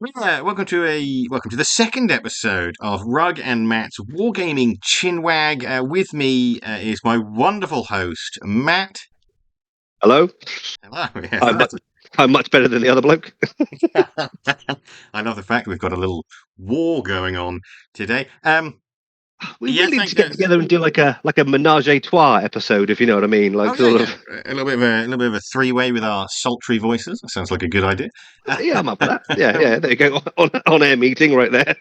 Welcome to the second episode of Rug and Matt's Wargaming Chinwag. With me is my wonderful host, Matt. Hello. Hello. I'm much better than the other bloke. I love the fact we've got a little war going on today. We really need to get together and do like a menage a trois episode, if you know what I mean. A little bit of a three-way with our sultry voices. That sounds like a good idea. Yeah, I'm up for that. Yeah. There you go. On air meeting right there.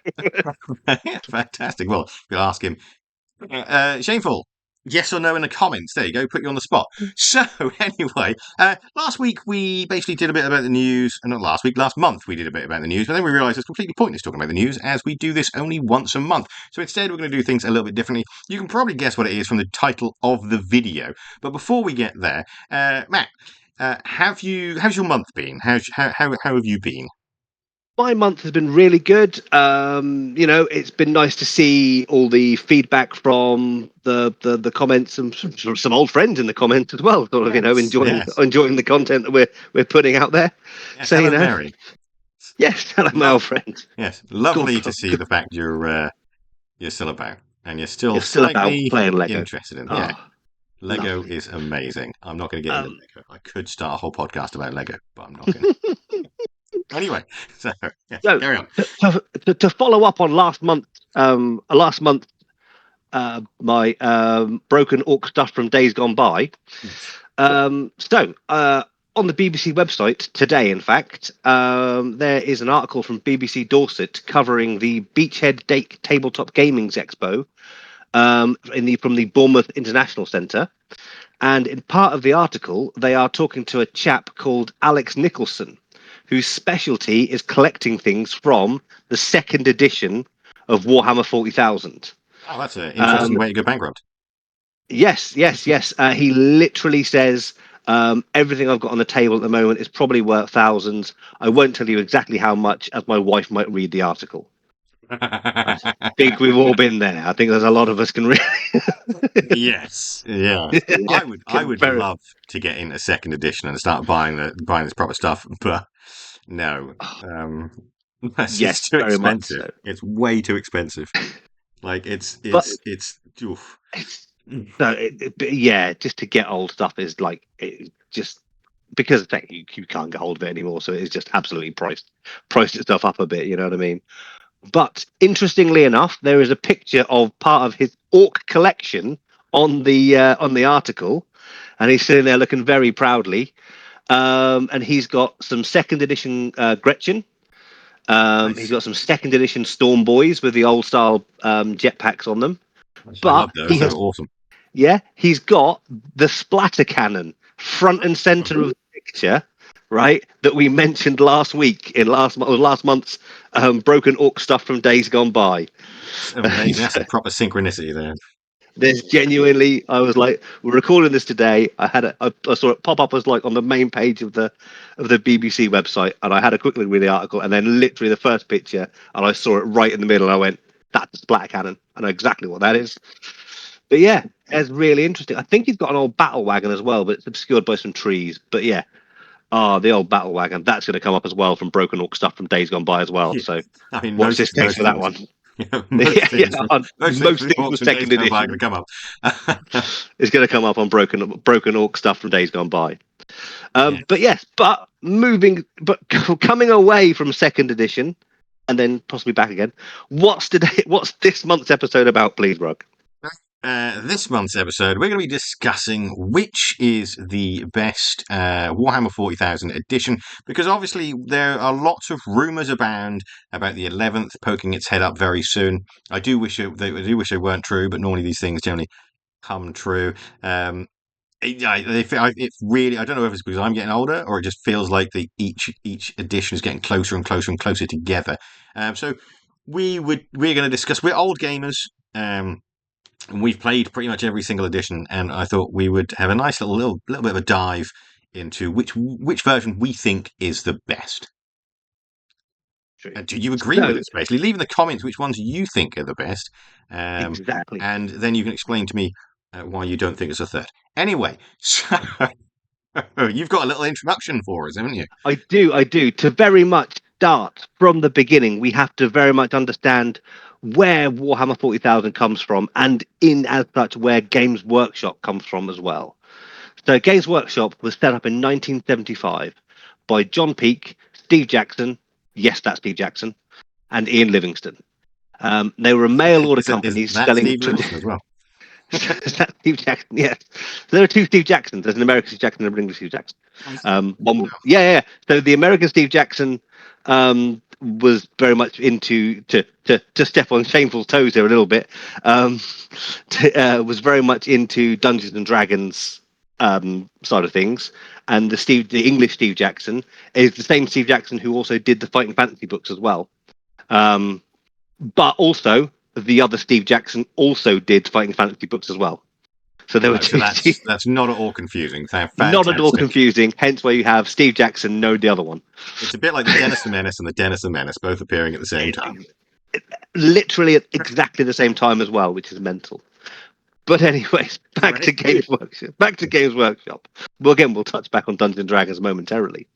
Fantastic. Well, we'll ask him. Shameful. Yes or no in the comments. There you go. Put you on the spot. So anyway, last week we basically did a bit about the news. Not last week, last month we did a bit about the news. But then we realised it's completely pointless talking about the news as we do this only once a month. So instead we're going to do things a little bit differently. You can probably guess what it is from the title of the video. But before we get there, Matt, how's your month been? How have you been? My month has been really good. It's been nice to see all the feedback from the comments and some old friends in the comments as well. Sort of, enjoying the content that we're putting out there. Yes, so hello, Mary. Yes, hello, my old friend. Yes, lovely to see the fact you're still about and you're still about playing Lego. Interested in. Yeah, Lego lovely. Is amazing. I'm not going to get into Lego. I could start a whole podcast about Lego, but I'm not going to. Anyway, so carry on. To follow up on last month, my broken orc stuff from days gone by. On the BBC website today, in fact, there is an article from BBC Dorset covering the Beachhead Tabletop Gaming's Expo from the Bournemouth International Centre. And in part of the article, they are talking to a chap called Alex Nicholson, whose specialty is collecting things from the second edition of Warhammer 40,000. Oh, that's an interesting way to go bankrupt. Yes. He literally says, everything I've got on the table at the moment is probably worth thousands. I won't tell you exactly how much, as my wife might read the article. I think we've all been there. I think there's a lot of us can really. Yes. I would love to get in a second edition and start buying this proper stuff, but no. It's too expensive. So. It's way too expensive. Like it's oof. Just to get old stuff is like just because you can't get hold of it anymore, so it's just absolutely priced itself up a bit. You know what I mean? But interestingly enough, there is a picture of part of his orc collection on the article, and he's sitting there looking very proudly. And he's got some second edition Gretchen. Nice. He's got some second edition Storm Boys with the old style jetpacks on them. But they're awesome. Yeah, he's got the splatter cannon front and center of the picture. Right, that we mentioned last week in last month's broken orc stuff from days gone by. Amazing. That's a proper synchronicity there. There's genuinely, I was like, we're recording this today. I saw it pop up as like on the main page of the BBC website, and I had a quick look read the article, and then literally the first picture, and I saw it right in the middle, and I went, "That's a splatter cannon." I know exactly what that is. But yeah, it's really interesting. I think he's got an old battle wagon as well, but it's obscured by some trees. But yeah. The old battle wagon. That's going to come up as well from broken orc stuff from days gone by as well. Yeah. So, watch this space for that one. Most things from second edition are going to come up. It's going to come up on broken orc stuff from days gone by. But coming away from second edition and then possibly back again. What's this month's episode about, please, Rug? This month's episode, we're going to be discussing which is the best Warhammer 40,000 edition, because obviously there are lots of rumours abound about the 11th poking its head up very soon. I do wish they weren't true, but normally these things generally come true. It really, I don't know if it's because I'm getting older or it just feels like each edition is getting closer and closer and closer together. So we're going to discuss. We're old gamers. And we've played pretty much every single edition, and I thought we would have a nice little bit of a dive into which version we think is the best. Do you agree with this? Basically, leave in the comments which ones you think are the best. Exactly. And then you can explain to me why you don't think it's a third. Anyway, so you've got a little introduction for us, haven't you? I do. To very much start from the beginning, we have to very much understand where Warhammer 40,000 comes from, and in as such, where Games Workshop comes from as well. So Games Workshop was set up in 1975 by John Peake, Steve Jackson, yes, that's Steve Jackson, and Ian Livingston. They were a mail order Is company that selling. Steve Livingston as well? Is that Steve Jackson? Yes. So there are two Steve Jacksons. There's an American Steve Jackson and an English Steve Jackson. So the American Steve Jackson was very much into to step on shameful toes there a little bit. Was very much into Dungeons and Dragons side of things, and the English Steve Jackson is the same Steve Jackson who also did the Fighting Fantasy books as well. But also the other Steve Jackson also did Fighting Fantasy books as well. So there were two. So that's not at all confusing. Not at all confusing. Hence, where you have Steve Jackson know the other one. It's a bit like the Dennis the Menace and the Dennis the Menace both appearing at the same time. Literally at exactly the same time as well, which is mental. But anyways, back to Games Workshop. Well, again, we'll touch back on Dungeons and Dragons momentarily.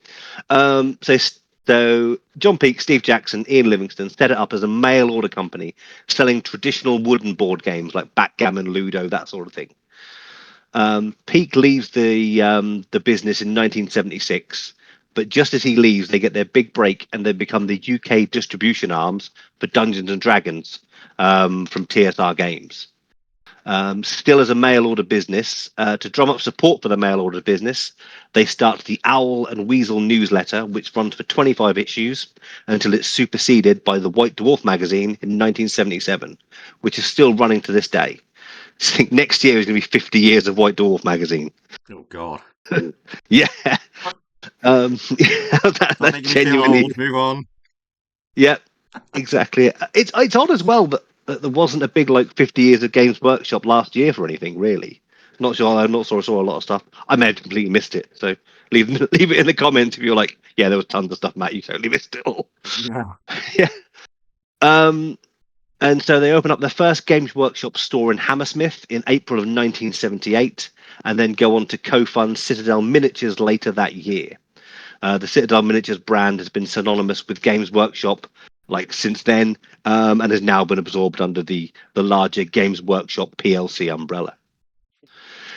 So John Peake, Steve Jackson, Ian Livingston set it up as a mail order company selling traditional wooden board games like backgammon, Ludo, that sort of thing. Peake leaves the business in 1976, but just as he leaves, they get their big break and they become the UK distribution arms for Dungeons and Dragons from TSR Games. Still as a mail order business, to drum up support for the mail order business, they start the Owl and Weasel newsletter, which runs for 25 issues until it's superseded by the White Dwarf magazine in 1977, which is still running to this day. I think next year is going to be 50 years of White Dwarf magazine. Oh God. Yeah. That's genuinely old. Move on. Yeah, exactly. It's odd as well that there wasn't a big 50 years of Games Workshop last year for anything really. Not sure. I'm not sure I saw a lot of stuff. I may have completely missed it. So leave it in the comments if you're like, yeah, there was tons of stuff, Matt. You totally missed it all. Yeah. Yeah. And so they open up their first Games Workshop store in Hammersmith in April of 1978, and then go on to co-fund Citadel Miniatures later that year. The Citadel Miniatures brand has been synonymous with Games Workshop since then, and has now been absorbed under the larger Games Workshop PLC umbrella.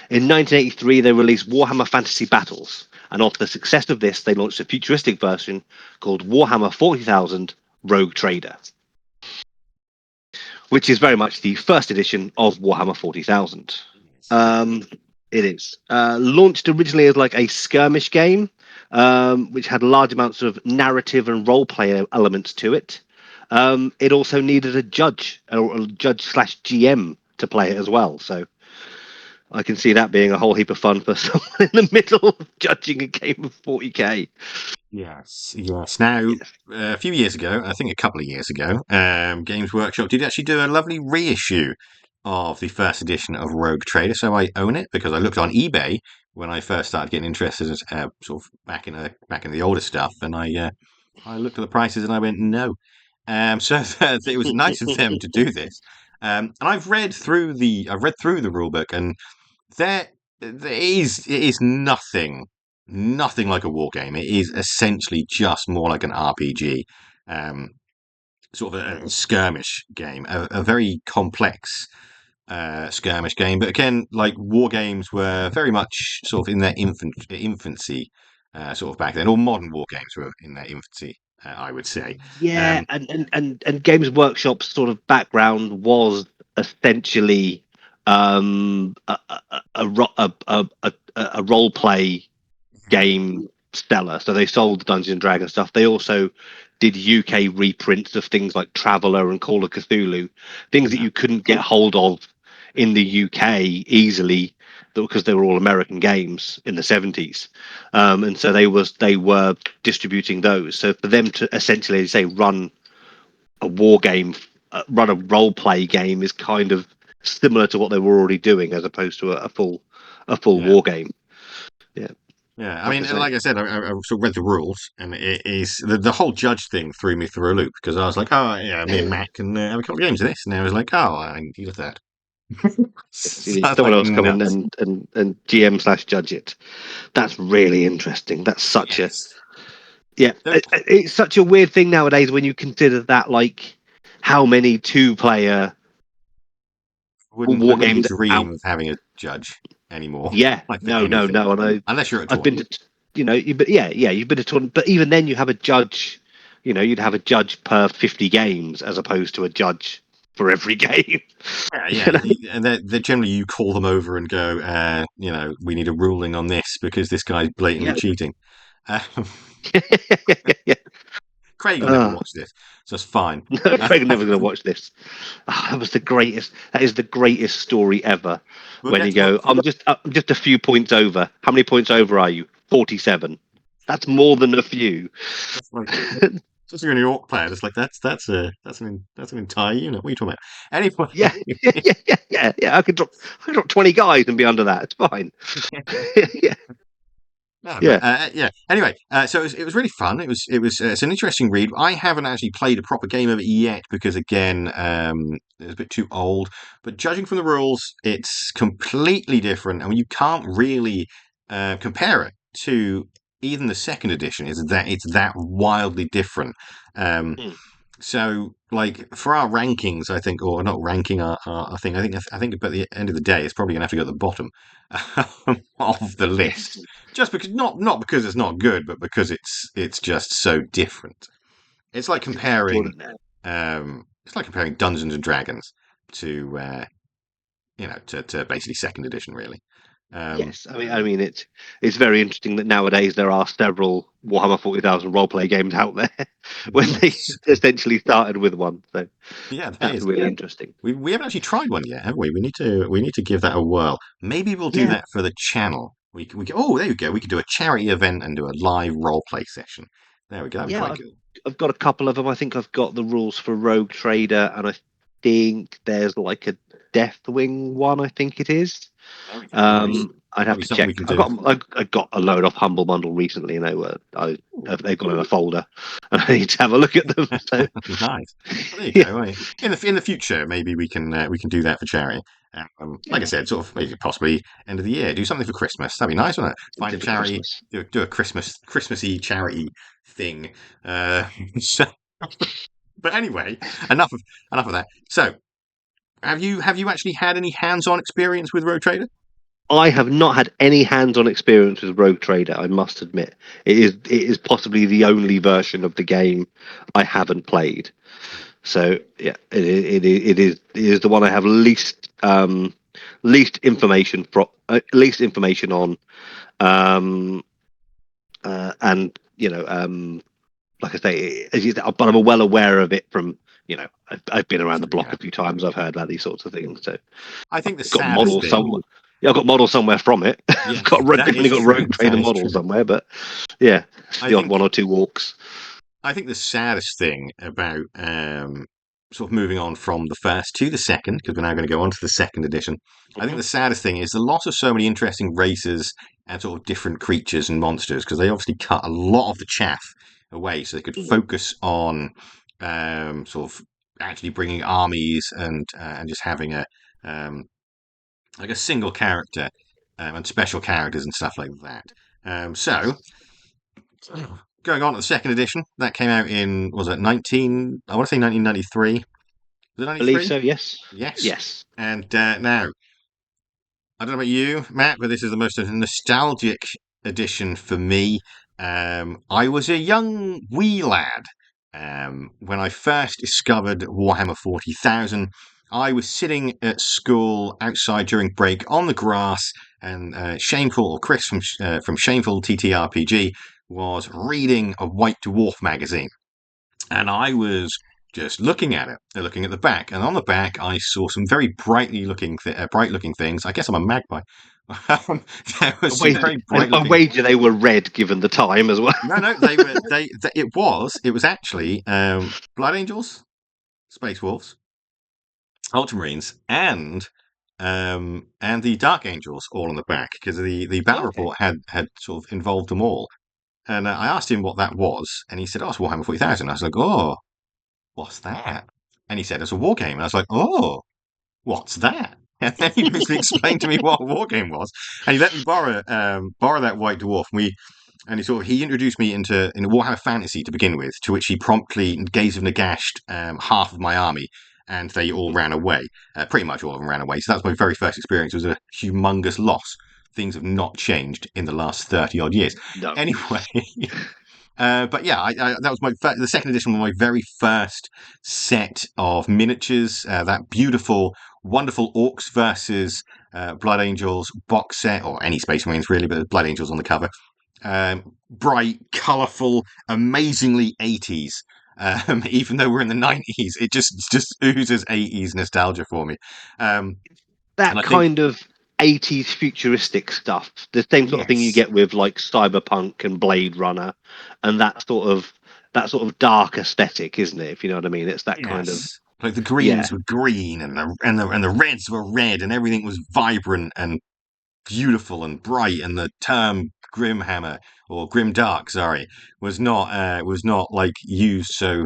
In 1983, they released Warhammer Fantasy Battles, and after the success of this, they launched a futuristic version called Warhammer 40,000 Rogue Trader, which is very much the first edition of Warhammer 40,000. It is launched originally as a skirmish game, which had large amounts of narrative and role play elements to it. It also needed a judge slash GM to play it as well. So I can see that being a whole heap of fun for someone in the middle of judging a game of 40k. Yes. Now, a few years ago, I think a couple of years ago, Games Workshop did actually do a lovely reissue of the first edition of Rogue Trader. So I own it because I looked on eBay when I first started getting interested, sort of back in the older stuff, and I looked at the prices and I went no. So it was nice of them to do this. And I've read through the rule book, and it is nothing like a war game. It is essentially just more like an RPG, sort of a skirmish game, a very complex skirmish game. But again, war games were very much sort of in their infancy, sort of back then. All modern war games were in their infancy, I would say. Yeah, and Games Workshop's sort of background was essentially a role play game seller. So they sold the Dungeons and Dragons stuff. They also did UK reprints of things like Traveller and Call of Cthulhu, things that you couldn't get hold of in the UK easily because they were all American games in the 70s. And so they were distributing those. So for them to essentially say run a war game, run a role play game is kind of similar to what they were already doing as opposed to a full war game. Yeah. Yeah, I mean, like I said, I sort of read the rules, and it is the whole judge thing threw me through a loop because I was like, oh yeah, me and Matt can have a couple of games of this, and I was like, oh, I need that. You need someone else come in and GM slash judge it. That's really interesting. That's such Yeah, Don't it's such a weird thing nowadays when you consider that, like, how many two-player war wouldn't even games dream out. of having a judge anymore. Yeah, Like for no, no, anything, no. And unless you're at a I've been tournament. to, you've been to tournament, but even then you have a judge. You'd have a judge per 50 games as opposed to a judge for every game. Yeah, You yeah, know? and they're generally you call them over and go, we need a ruling on this because this guy's blatantly Yeah. cheating. Um, Yeah. Craig will never Uh, watch this, so it's fine. no, Craig's never going to watch this. That was the greatest. That is the greatest story ever. We'll When get you to what. go, I'm just a few points over. How many points over are you? 47. That's more than a few. That's like, just you're an orc player. It's like that's an entire unit. What are you talking about? Yeah, yeah. I could drop 20 guys and be under that. It's fine. Yeah, No, but yeah. yeah. Anyway, so it was really fun. It's an interesting read. I haven't actually played a proper game of it yet because again, it's a bit too old. But judging from the rules, it's completely different. I mean, you can't really compare it to even the second edition. Is that it's that wildly different. Um, Hmm. so, like for our rankings, I think, or not ranking our thing, I think, at the end of the day, it's probably going to have to go at the bottom of the list, Yes. just because not because it's not good, but because it's just so different. It's like It's comparing, extraordinary. Dungeons and Dragons to to basically second edition, really. Um, Yes, I mean it's very interesting that nowadays there are several Warhammer 40,000 roleplay games out there when they yes, essentially started with one. So yeah, there that's is. really interesting. We haven't actually tried one yet, have we? We need to give that a whirl. Maybe we'll do Yeah, that for the channel. Oh, there you go. We could do a charity event and do a live role play session. There we go. That'd be yeah. quite I've, cool. I've got a couple of them. I think I've got the rules for Rogue Trader, and I think there's like a Deathwing one. I think it is. There we go. Nice. I'd have That'd be to something we check. can I do. got I got a load off Humble Bundle recently, and Ooh, they've gone in a folder, and I need to have a look at them. So nice. Well, there you yeah, go. Well, in the future, maybe we can do that for charity. Like I yeah, said, sort of maybe possibly end of the year, do something for Christmas. That'd be nice, wouldn't it? Find a something for charity, Christmas. do a Christmassy charity thing. So, but anyway, enough of enough of that. So, have you actually had any hands-on experience with Road Trader? I have not had any hands-on experience with Rogue Trader. I must admit, it is possibly the only version of the game I haven't played. So yeah, it is the one I have least information on. Um, and like I say, but I'm well aware of it from I've been around the Sure, block yeah. a few times. I've heard about these sorts of things. So I think the I've got saddest models thing, somewhere. Yeah, I've got models somewhere from it. yeah, I've got that is definitely got true. Rogue That Trader is models true. somewhere, but yeah, it's I the odd think one or two walks. I think the saddest thing about sort of moving on from the first to the second, because we're now going to go on to the second edition. I think Mhm. the saddest thing is the loss of so many interesting races and sort of different creatures and monsters, because they obviously cut a lot of the chaff away, so they could focus on sort of actually bringing armies and just having a um, like a single character and special characters and stuff like that. So going on to the second edition, that came out in was it 19? I want to say 1993. Was it I believe 93? so. Yes, Yes. yes. And now I don't know about you, Matt, but this is the most nostalgic edition for me. I was a young wee lad when I first discovered Warhammer 40,000. I was sitting at school outside during break on the grass, and Shameful, or Chris from Shameful TTRPG, was reading a White Dwarf magazine. And I was just looking at it, looking at the back, and on the back I saw some very bright looking things. I guess I'm a magpie. There I was some wager, very and bright I looking. wager they were red given the time as well. No, no, they were it was actually Blood Angels, Space Wolves, Ultramarines, and the Dark Angels all on the back because the battle Okay. report had sort of involved them all. And I asked him what that was, and he said, "Oh, it's Warhammer 40,000." I was like, "Oh, what's that?" And he said, "It's a war game." And I was like, "Oh, what's that?" And then he basically explained to me what a war game was, and he let me borrow that White Dwarf. And And he introduced me into Warhammer Fantasy to begin with, to which he promptly gazed and aghast half of my army, and they all ran away. Pretty much all of them ran away. So that was my very first experience. It was a humongous loss. Things have not changed in the last 30 odd years. No. Anyway, but yeah, that was the second edition was my very first set of miniatures. That beautiful, wonderful Orcs versus Blood Angels box set, or any Space Marines really, but Blood Angels on the cover. Bright, colourful, amazingly 80s. Even though we're in the 90s, it just oozes 80s nostalgia for me. That kind of 80s futuristic stuff, the same sort of thing you get with like Cyberpunk and Blade Runner, and that sort of dark aesthetic, isn't it? If you know what I mean, it's that kind of, like the greens were green and the reds were red, and everything was vibrant and beautiful and bright, and the term Grimhammer or Grimdark, sorry, was not like used so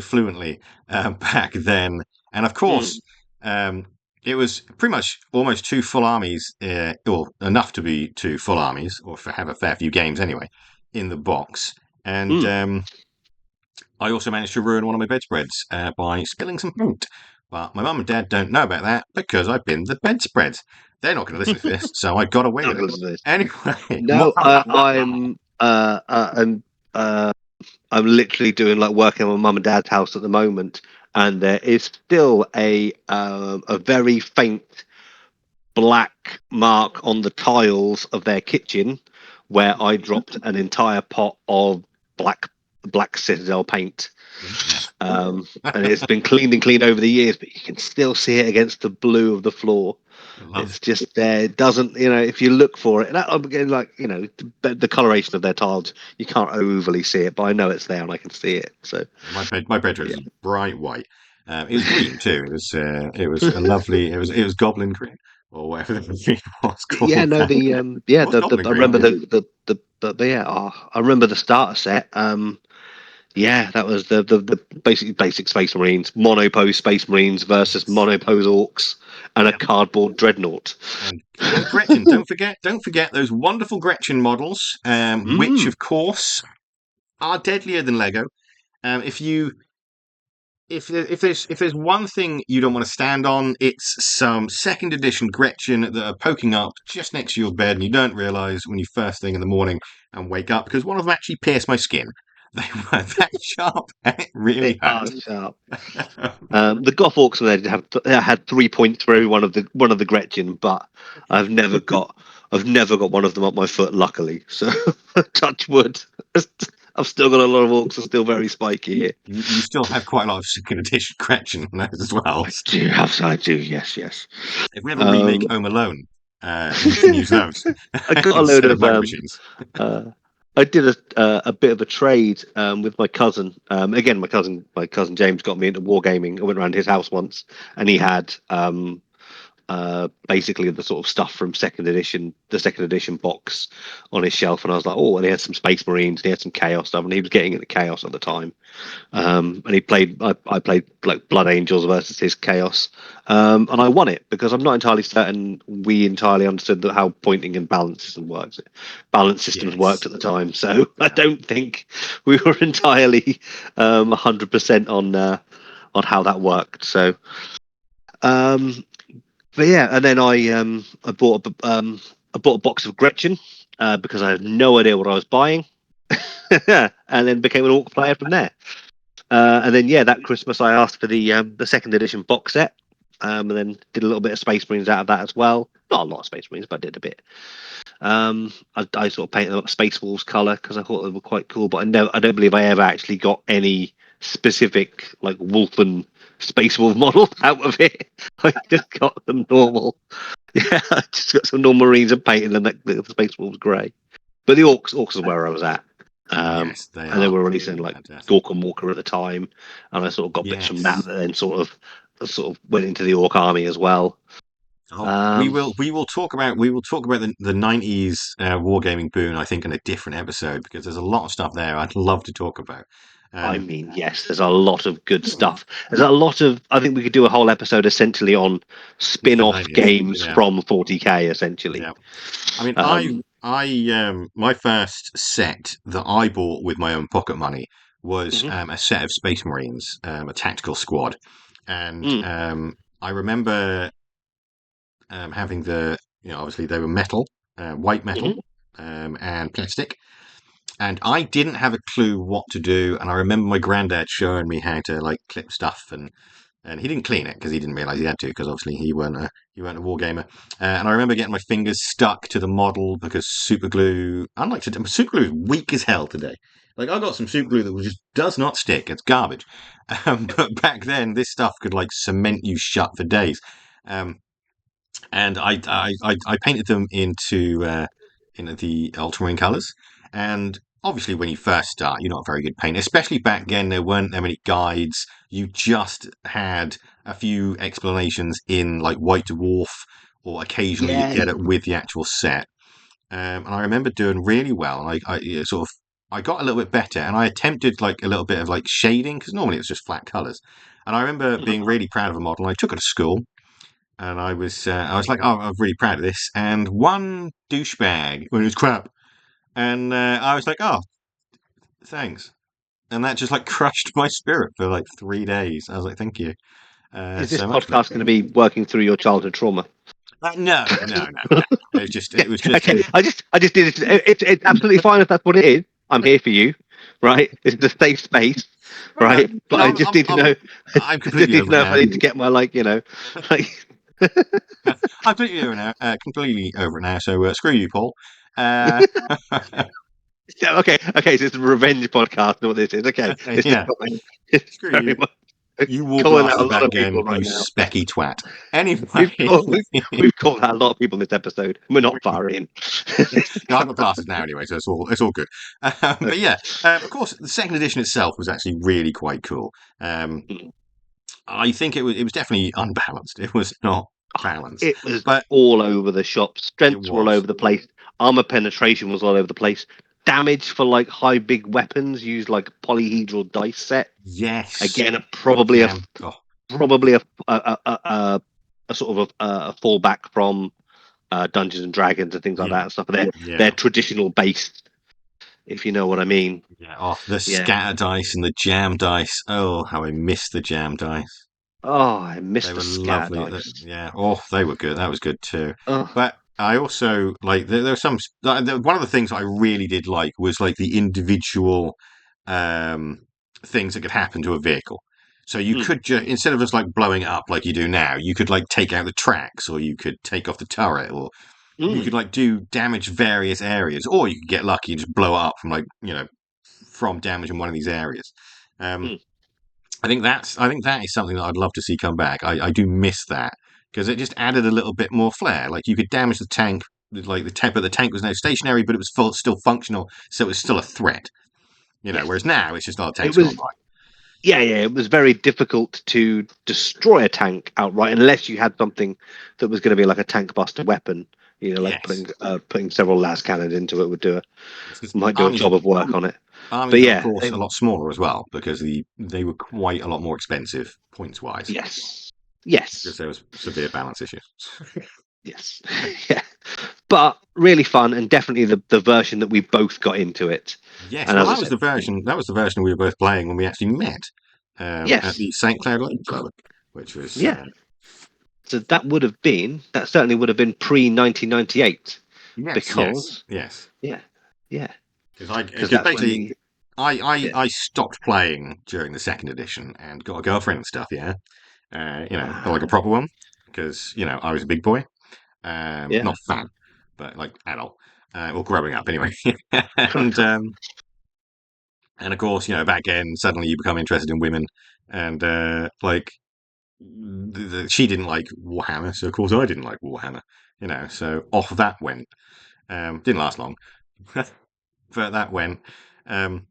fluently back then. And of course, it was pretty much almost two full armies, or enough to be two full armies, or have a fair few games anyway, in the box. And I also managed to ruin one of my bedspreads by spilling some paint. But my mum and dad don't know about that because I've been the bedspread. They're not going to listen to this, so I got away with it. Anyway, no, I'm literally doing like work in my mum and dad's house at the moment, and there is still a very faint black mark on the tiles of their kitchen where I dropped an entire pot of black Citadel paint. And it's been cleaned over the years, but you can still see it against the blue of the floor. It's just there. It doesn't, if you look for it, that again, like, the coloration of their tiles, you can't overly see it, but I know it's there and I can see it. So my bedroom is bright white. It was green too. It was a lovely. It was goblin green or whatever the green was called. Yeah, no, I remember I remember the starter set. Yeah, that was the basic Space Marines, monopose Space Marines versus monopose Orcs, and a cardboard dreadnought. And Gretchen, don't forget those wonderful Gretchen models, which of course are deadlier than Lego. If there's one thing you don't want to stand on, it's some second edition Gretchen that are poking up just next to your bed, and you don't realise when you first thing in the morning and wake up because one of them actually pierced my skin. They were that sharp. It really hurt. Sharp. The Goth Orcs had 3 points for every one of the Gretchen, but I've never got one of them up my foot, luckily. So touch wood. I've still got a lot of Orcs that are still very spiky here. You still have quite a lot of second edition Gretchen on those as well. I do. Yes. If we ever remake Home Alone, you can use those. I got a load of machines. I did a bit of a trade with my cousin. Again, my cousin James got me into wargaming. I went around his house once, and he had basically the sort of stuff from the second edition box on his shelf, and I was like, oh, and he had some Space Marines, and he had some Chaos stuff, and he was getting into Chaos at the time. And I played like Blood Angels versus his Chaos, and I won it because I'm not entirely certain we entirely understood how pointing and balance system works. Balance systems worked at the time, so I don't think we were entirely 100% on how that worked. So. But yeah, and then I bought a box of Gretchen because I had no idea what I was buying, and then became an Orc player from there. And then that Christmas I asked for the second edition box set, and then did a little bit of Space Marines out of that as well. Not a lot of Space Marines, but I did a bit. I sort of painted them up Space Wolves color because I thought they were quite cool, but I don't believe I ever actually got any specific like Wolfen Space Wolf model out of it. I just got them normal. Yeah, I just got some normal Marines and painted them like the Space Wolves grey. But the Orcs is where I was at. And they were releasing like Gork and Walker at the time, and I sort of got bits from that then sort of went into the Orc army as well. We will talk about the 90s wargaming boon, I think, in a different episode because there's a lot of stuff there I'd love to talk about. I mean, yes, there's a lot of good stuff. There's a lot of. I think we could do a whole episode essentially on spin-off miscellaneous. games Yeah, from 40k, essentially. yeah. I mean, Um, my first set that I bought with my own pocket money was mhm, a set of Space Marines, a tactical squad, and mm, I remember having obviously they were metal, white metal, mhm, and plastic, and I didn't have a clue what to do. And I remember my granddad showing me how to like clip stuff, and he didn't clean it because he didn't realize he had to, because obviously he weren't a war gamer. And I remember getting my fingers stuck to the model because super glue, unlike today, super glue is weak as hell today. Like I got some super glue that just does not stick. It's garbage. But back then, this stuff could like cement you shut for days. Um, and I painted them into the ultramarine colours. And obviously, when you first start, you're not a very good painter. Especially back then, there weren't that many guides. You just had a few explanations in like White Dwarf, or occasionally you'd yeah, get it with the actual set. And I remember doing really well, and I got a little bit better, and I attempted like a little bit of like shading because normally it's just flat colours. And I remember being really proud of a model. And I took it to school, and I was like, oh, I'm really proud of this. And one douchebag, well, it was crap, and I was like, oh, thanks. And that just like crushed my spirit for like 3 days. I was like, thank you is this so much for that. podcast going to be working through your childhood trauma? No, no, no, no. It was just. Okay, I just did it. It's absolutely fine if that's what it is. I'm here for you, right? This is a safe space, No, no, right? But no. I just need to know. I'm I just completely need to over it know if I now. need to get my like. I'm completely over it now. Completely over it now. So screw you, Paul. Uh, Yeah, okay. So it's a revenge podcast. What this is? Okay, this is yeah, fine. It's screw very you. much You war calling out a blasted lot back of again, people you right now. specky twat. Anyway, We've called we've called out a lot of people in this episode. We're not far in. no, I've got glasses now anyway, so it's all good. But Okay. yeah, of course, the second edition itself was actually really quite cool. Um, I think it was definitely unbalanced. It was not balanced, It was but all over the shop. it Strengths were all was. over the place. Armor penetration was all over the place. Damage for like high big weapons used like polyhedral dice set. Yes, Again, probably a jam. Oh, probably a sort of a fallback from Dungeons and Dragons and things like yeah, that and stuff. They're yeah, traditional based, if you know what I mean. yeah. Oh, the Yeah. scatter dice and the jam dice. Oh, how I miss the jam dice. Oh, I They missed the were scatter lovely. dice. Yeah. Oh, they were good. That was good too. Oh, But I also like there were some. One of the things I really did like was like the individual um, things that could happen to a vehicle. So you mm, could instead of just like blowing it up like you do now, you could like take out the tracks, or you could take off the turret, or you mm, could like do damage various areas, or you could get lucky and just blow it up from from damage in one of these areas. Um, mm. I think that is something that I'd love to see come back. I do miss that because it just added a little bit more flair. Like you could damage the tank, like but the tank was now stationary, but it was still functional, so it was still a threat. Yes. Whereas now it's just the It tank's gone was by. yeah. It was very difficult to destroy a tank outright unless you had something that was going to be like a tank buster weapon. Like Yes, putting several las cannons into it would because might do a armies job of work on it. But armies are of yeah, course a lot smaller as well because they were quite a lot more expensive points wise yes, because yes, there was severe balance issues. yes, yeah. But really fun and definitely the version that we both got into it. Yes, And well, as I that was said, the version. That was the version we were both playing when we actually met at yes, the St. Cloud Lake Club, which was yeah. So that certainly would have been pre 1998 yes, yes, because yes. yeah, yeah, because Because that's when basically, the I yeah. I stopped playing during the second edition and got a girlfriend and stuff. Yeah, like a Ah, proper one because I was a big boy, yeah. not fat, but like adult, or growing up anyway. and and of course, back then suddenly you become interested in women, and like she didn't like Warhammer, so of course I didn't like Warhammer. So off that went. Didn't last long, but that went. Um,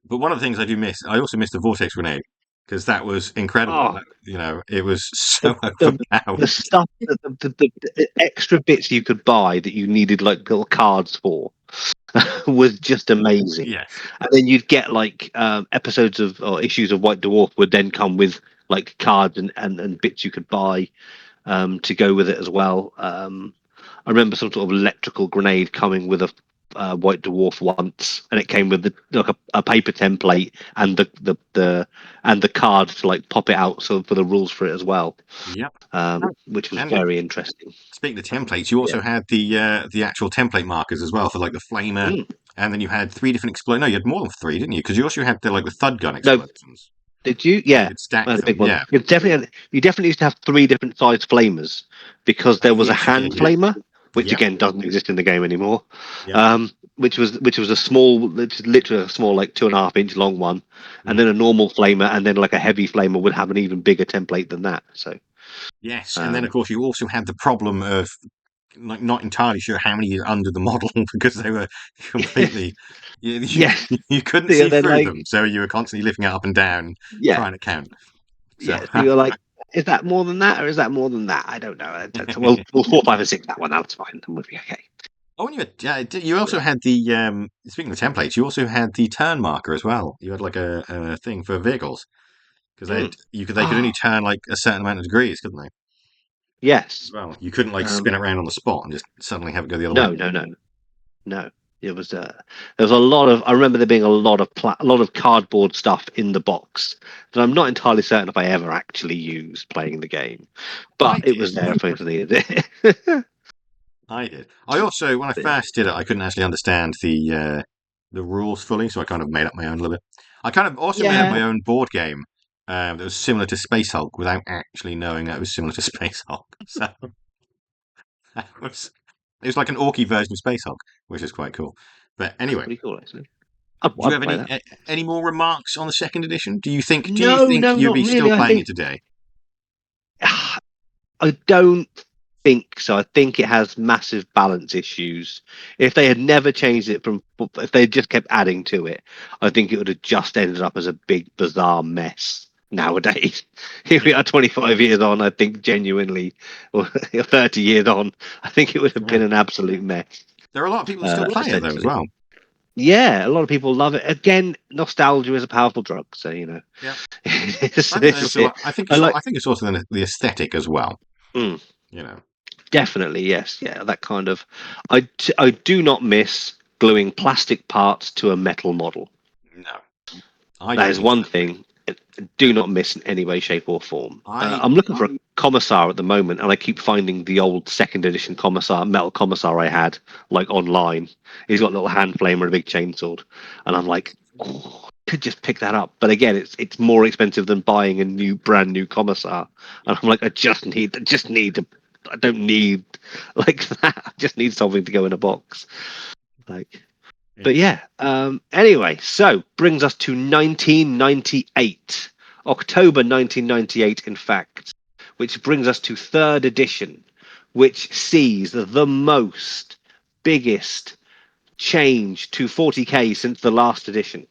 but one of the things I do miss, I also miss the vortex grenade. because that was incredible. Oh, It was the so the, the overpowered. stuff, the extra bits you could buy that you needed like little cards for was just amazing. Yes. And then you'd get like episodes of or issues of White Dwarf would then come with like cards and bits you could buy to go with it as well. I remember some sort of electrical grenade coming with a White Dwarf once, and it came with a paper template and the card to like pop it out so for the rules for it as well, Yep. which was And very interesting. speaking of templates, you Yeah. also had the actual template markers as well for like the flamer, Mm. and then you had three different explosions. No, you had more than three, didn't you? Because you also had the thud gun No, explosions. did you? You Yeah, could stack the them. big one. Yeah. You definitely used to have three different size flamers because Oh there was a yes, you hand did. Yeah. flamer, which Yep. again doesn't exist in the game anymore. Yep. Which was a small, literally a small, like 2.5 inch long one, and Mhm. then a normal flamer, and then like a heavy flamer would have an even bigger template than that. So, Yes, and then of um, course you also had the problem of like not entirely sure how many are under the model because they were completely yes, you couldn't yeah, see then through like them, so you were constantly lifting it up and down yeah, trying to count. So yeah. So you're like, is that more than that, or is that more than that? I don't know. Well, 4, 5, and 6. That one, that's fine. Then we'll be okay. oh, and you also had the speaking of templates, you also had the turn marker as well. You had like a thing for vehicles because Mm. they could only Oh, turn like a certain amount of degrees, couldn't they? As yes. well, you couldn't like spin Um, it around on the spot and just suddenly have it go the other way. no, no, no, no. It was there was a lot of. I remember there being a lot of cardboard stuff in the box that I'm not entirely certain if I ever actually used playing the game, I but it did. was there for the. I did. I also, when I first did it, I couldn't actually understand the rules fully, so I kind of made up my own a little bit. I kind of also made up Yeah, my own board game that was similar to Space Hulk without actually knowing that it was similar to Space Hulk. So that was it was like an orky version of Space Hulk, which is quite cool. But that's anyway, pretty cool actually. I'd, do you I'd have play that. any more remarks on the second edition? Do you No, think no, you'd not be still really. I playing it think today? I don't think so. I think it has massive balance issues. If they had never changed it if they just kept adding to it, I think it would have just ended up as a big, bizarre mess nowadays. Here we Yeah, are 25 years on, I think genuinely, or 30 years on, I think it would have yeah. been an absolute mess, There are a lot of people who still play it though as essentially. well. Yeah, a lot of people love it. Again, nostalgia is a powerful drug. So, Yeah, it's, I think that's it's, it, I like, I think it's also the aesthetic as well. mm, You know. definitely, yes, yeah, that kind of. I do not miss gluing plastic parts to a metal model. No, I That don't is one either. thing I do not miss in any way, shape, or form. I I'm looking for a commissar at the moment, and I keep finding the old second edition commissar, metal commissar I had like online. He's got a little hand flame and a big chainsaw, and I'm like, oh, I could just pick that up. But again, it's more expensive than buying a brand new commissar, and I'm like, I don't need like that. I just need something to go in a box. Like, but it's yeah. Anyway, so brings us to 1998, October 1998, in fact, which brings us to third edition, which sees the most biggest change to 40k since the last edition.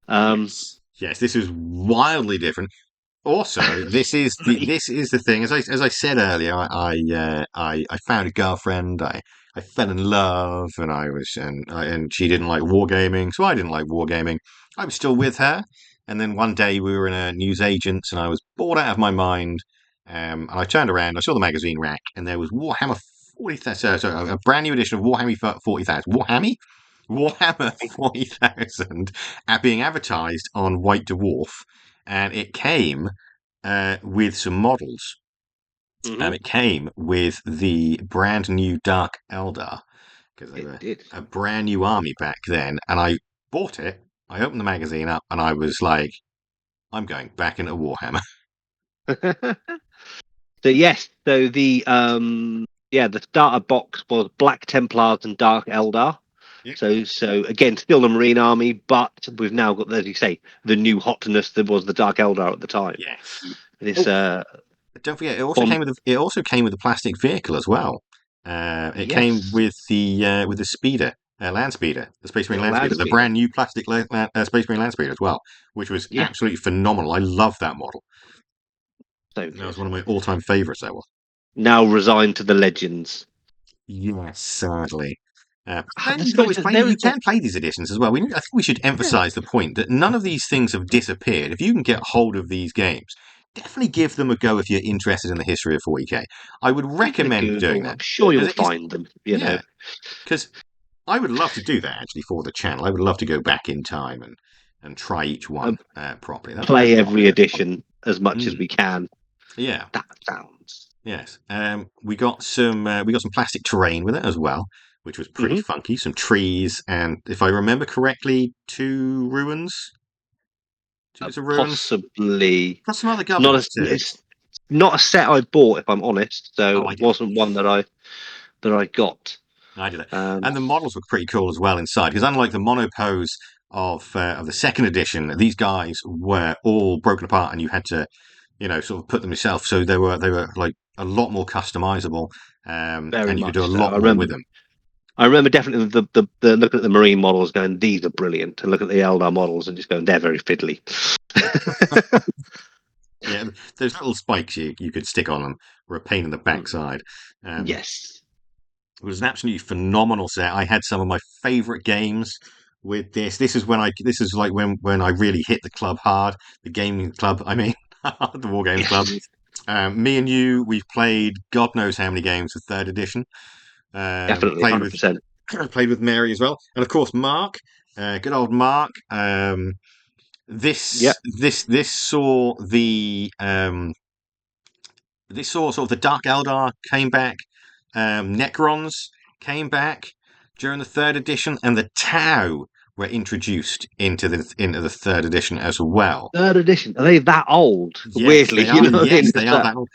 Um, yes. This is wildly different. Also, this is the thing. As I said earlier, I found a girlfriend. I fell in love, and and she didn't like wargaming, so I didn't like wargaming. I was still with her, and then one day we were in a newsagent's, and I was bored out of my mind. And I turned around, I saw the magazine rack, and there was Warhammer 40,000, so a brand new edition of Warhammer 40,000. Warhammer 40,000 being advertised on White Dwarf, and it came with some models. mhm, It came with the brand new Dark Eldar because they it were did. a brand new army back then, and I bought it. I opened the magazine up, and I was like, "I'm going back into Warhammer." So yes, so the starter box was Black Templars and Dark Eldar. Yep. So again, still the Marine Army, but we've now got, as you say, the new hotness that was the Dark Eldar at the time. Yes. This Oh, don't forget, bomb, it also came with a plastic vehicle as well. It came yes, with the speeder. land speeder, the Space Marine Little land land speeder, the speeder. brand new plastic Space Marine land speeder as well, which was Yeah, absolutely phenomenal. I love that model. so That was good. one of my all-time favourites. That was. Now resigned to the legends. Yes, sadly. Oh, Then you can always play. there You is can play these editions as well. I think we should yeah, emphasise the point that none of these things have disappeared. If you can get hold of these games, definitely give them a go if you're interested in the history of 40k. I would give it a recommend doing Google. that I'm sure you'll because it is, find them. yeah. Because I would love to do that actually for the channel. I would love to go back in time and try each one And properly. That'd play be every fun. edition as much as Mm, we can. yeah. That sounds. Yes. We got some plastic terrain with it as well, which was pretty Hmm. funky. Some trees, and if I remember correctly, two ruins, two bits of ruins, Possibly. plus some other It's not governors too. it's not a set I bought, if I'm honest. So Oh, I it did. wasn't one that I got. I did it, Um, and the models were pretty cool as well inside. Because unlike the monopose of the second edition, these guys were all broken apart, and you had to, sort of put them yourself. So they were like a lot more customizable, very and you could do a much so. lot more with them. I remember definitely the looking at the marine models, going, these are brilliant, and look at the Eldar models and just going, they're very fiddly. Yeah, those little spikes you could stick on them were a pain in the Mm. backside. Um, Yes. it was an absolutely phenomenal set. I had some of my favorite games with this. This is like when I really hit the club hard, the gaming club. I mean, the War Games Club. Yes. Me and you, we've played God knows how many games of third edition. Definitely, Played with 100%. played with Mary as well, and of course Mark, good old Mark. Yep. This saw sort of the Dark Eldar came back, Necrons came back during the third edition, and the Tau were introduced into the third edition as well. Third edition. Are they that old? Yes, Weirdly, they are. what I mean? Yes, It's they are that. that old.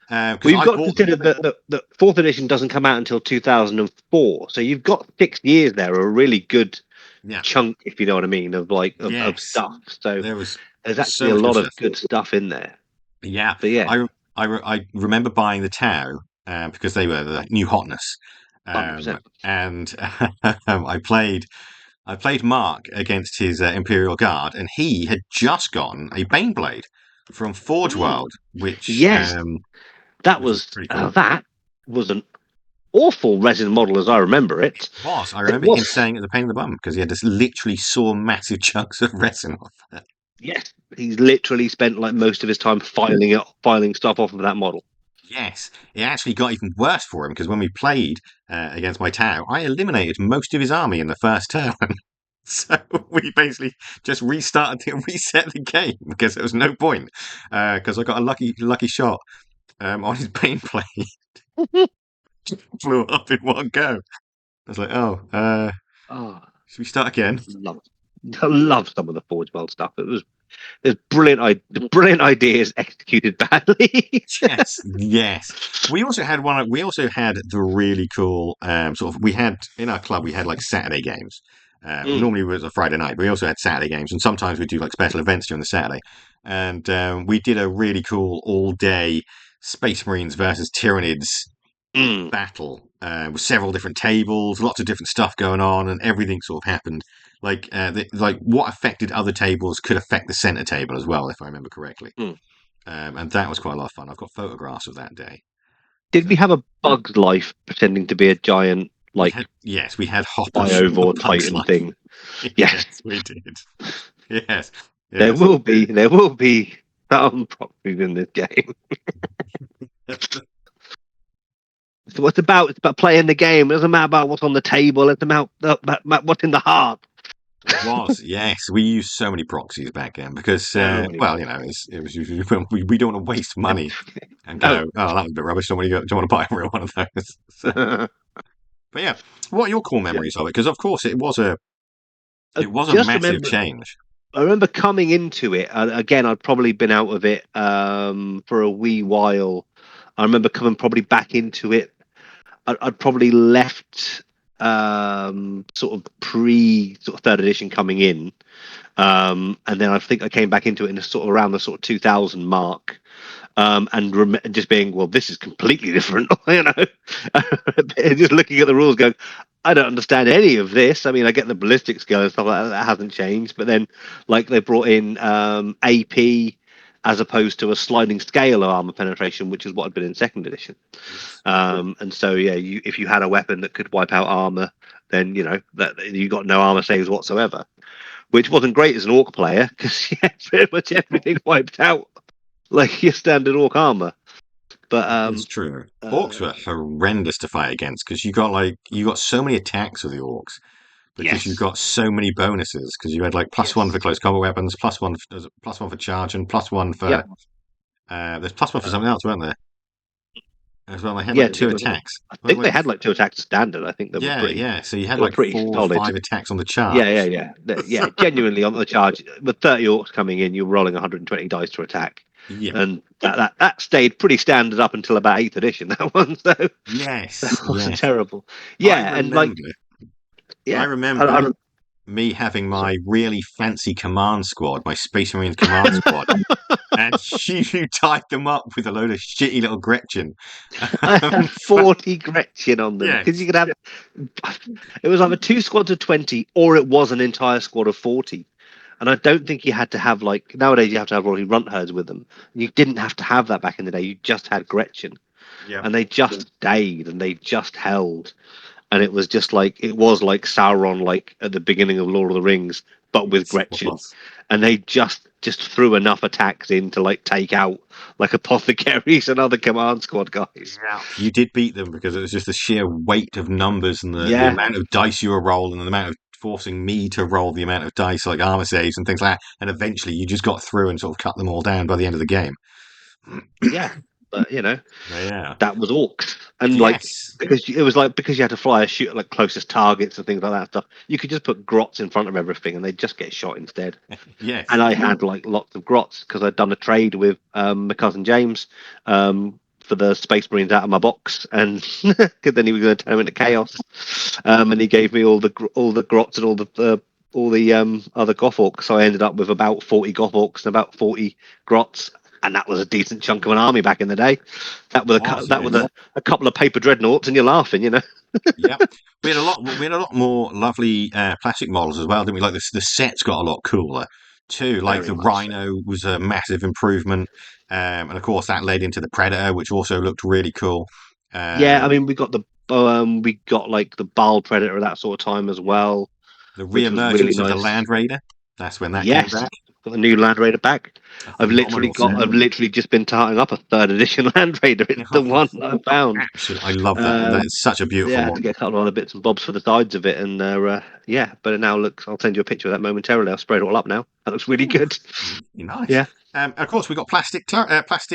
Because We've I got to bought them. consider that the fourth edition doesn't come out until 2004. So you've got 6 years there, a really good Yeah. chunk, if you know what I mean, of Yes, stuff. So there was there's actually so a much good lot of stuff. good stuff in there. Yeah, But yeah, I remember buying the Tau because they were the new hotness, 100%. and I played Mark against his Imperial Guard, and he had just gotten a Baneblade from Forge Mm. World, which Yes, that which was was pretty cool. an awful resin model as I remember it. It was. I It remember him was. saying it was a pain in the bum because he had to literally saw massive chunks of resin off it. Yes, he's literally spent like most of his time filing stuff off of that model. Yes, it actually got even worse for him because when we played against my Tau, I eliminated most of his army in the first turn. So we basically just restarted and reset the game because there was no point because I got a lucky shot on his Baneblade. Flew up in one go. I was like, oh, Oh, should we start again? love, I love some of the Forge World stuff. There's brilliant ideas executed badly. Yes, yes. We also had one. We also had the really cool sort of. We had in our club. We had like Saturday games. Mm. Normally it was a Friday night, but we also had Saturday games, and sometimes we do like special events during the Saturday. And we did a really cool all-day Space Marines versus Tyranids Mm. battle with several different tables, lots of different stuff going on, and everything sort of happened. Like what affected other tables could affect the center table as well, if I remember correctly. Mm. And that was quite a lot of fun. I've got photographs of that day. Did So we have a Bug's Life pretending to be a giant like we had Hoppers from the biovore Bugs Titan Life. thing? Yes, Yes, we did. Yes, there yes. will be some proxies in this game. So it's about playing the game. It doesn't matter about what's on the table. It's about what's in the heart. It was, yes. We used so many proxies back then because, So many well, proxies. it was usually we don't want to waste money and No. go, oh, that was a bit rubbish. Don't want to buy a real one of those. So, but yeah, what are your core Yeah. memories of it? Because of course I it was a just massive remember. change. I remember coming into it. Again, I'd probably been out of it for a wee while. I remember coming probably back into it. I'd probably left sort of sort of third edition coming in, and then I think I came back into it in a sort of around the sort of 2000 mark. Just being, well, this is completely different, just looking at the rules, going, I don't understand any of this. I mean, I get the ballistic skill and stuff like that, that hasn't changed, but then like they brought in AP as opposed to a sliding scale of armor penetration, which is what had been in second edition. Yes. And so yeah, if you had a weapon that could wipe out armor, then that you got no armor saves whatsoever, which wasn't great as an orc player because pretty much everything wiped out like your standard orc armor. But It's true. Orcs were horrendous to fight against because you got so many attacks with the orcs because you've yes, got so many bonuses because you had like +1 for yes, close combat weapons, plus one for charge, and +1 for yep, there's +1 for something else, weren't there? As well, they had yeah. like two attacks. I Like, think they like, had like two attacks standard. I think yeah, yeah. So you had they were like pretty 4 or 5 solid. attacks on the Yeah, yeah, charge. yeah, yeah. Genuinely on the charge, with 30 orcs coming in, you're rolling 120 dice to attack, Yeah. and that stayed pretty standard up until about 8th edition. That one, so Yes. that wasn't Yes. terrible. I Yeah, and like remember. I yeah, remember me having my really fancy command squad, my Space Marines command squad, and you tied them up with a load of shitty little Gretchen. I had But 40 Gretchen on them because yes, you could have it was either two squads of 20 or it was an entire squad of 40. And I don't think you had to have like nowadays you have to have Rory runt herds with them. You didn't have to have that back in the day. You just had Gretchen, yeah, and they just stayed and they just held. And it was just like it was like Sauron, like at the beginning of Lord of the Rings, but with yes, it Gretchen. was. And they just threw enough attacks in to like take out like apothecaries and other command squad guys. Yeah, you did beat them because it was just the sheer weight of numbers and the Yeah, amount of dice you were rolling and the amount of forcing me to roll the amount of dice like armor saves and things like that. And eventually you just got through and sort of cut them all down by the end of the game. yeah, but Yeah. that was orcs, and like Yes. because it was like because you had to fly a shoot at like closest targets and things like that stuff. You could just put grots in front of everything, and they'd just get shot instead. Yes. And I had like lots of grots because I'd done a trade with my cousin James for the Space Marines out of my box, and then he was going to turn them into chaos, and he gave me all the grots and all the other goth orcs. So I ended up with about 40 goth orcs and about 40 grots. And that was a decent chunk of an army back in the day. That was Was, that was yes. a couple of paper dreadnoughts, and you're laughing. Yep. We had a lot more lovely plastic models as well, didn't we? Like the sets got a lot cooler too. Like Very the much so. Rhino was a massive improvement, and of course that led into the Predator, which also looked really cool. Yeah, I Um, mean we got like the Baal Predator at that sort of time as yeah. well, The which was really re-emergence of the nice. Land Raider. That's when that came Yes, back. got the new Land Raider back. A phenomenal set. I've literally just been tarting up a third edition Land Raider. It's the one I found. Absolutely, I love that one. Um, That's such a beautiful yeah, I had one. to get a couple of other bits and bobs for the sides of it, and yeah, but it now looks. I'll send you a picture of that momentarily. I'll spray it all up now. That looks really Ooh, good. really nice. Yeah. Of course, we got plastic templates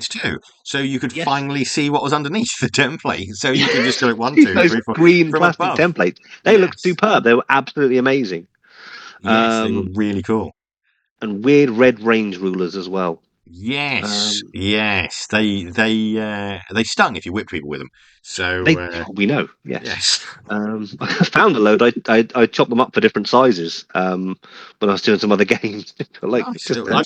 too, so you could Yes. finally see what was underneath the template. So you can just go like one, See two, those three, four green from plastic above. templates. They look Yes, superb. They were absolutely amazing. yes, they were Um, really cool. and weird red range rulers as well. Yes, Um, yes, they stung if you whipped people with them. So we know, yes. yes, I found a load. I chopped them up for different sizes when I was doing some other games. like nice. just I've yeah.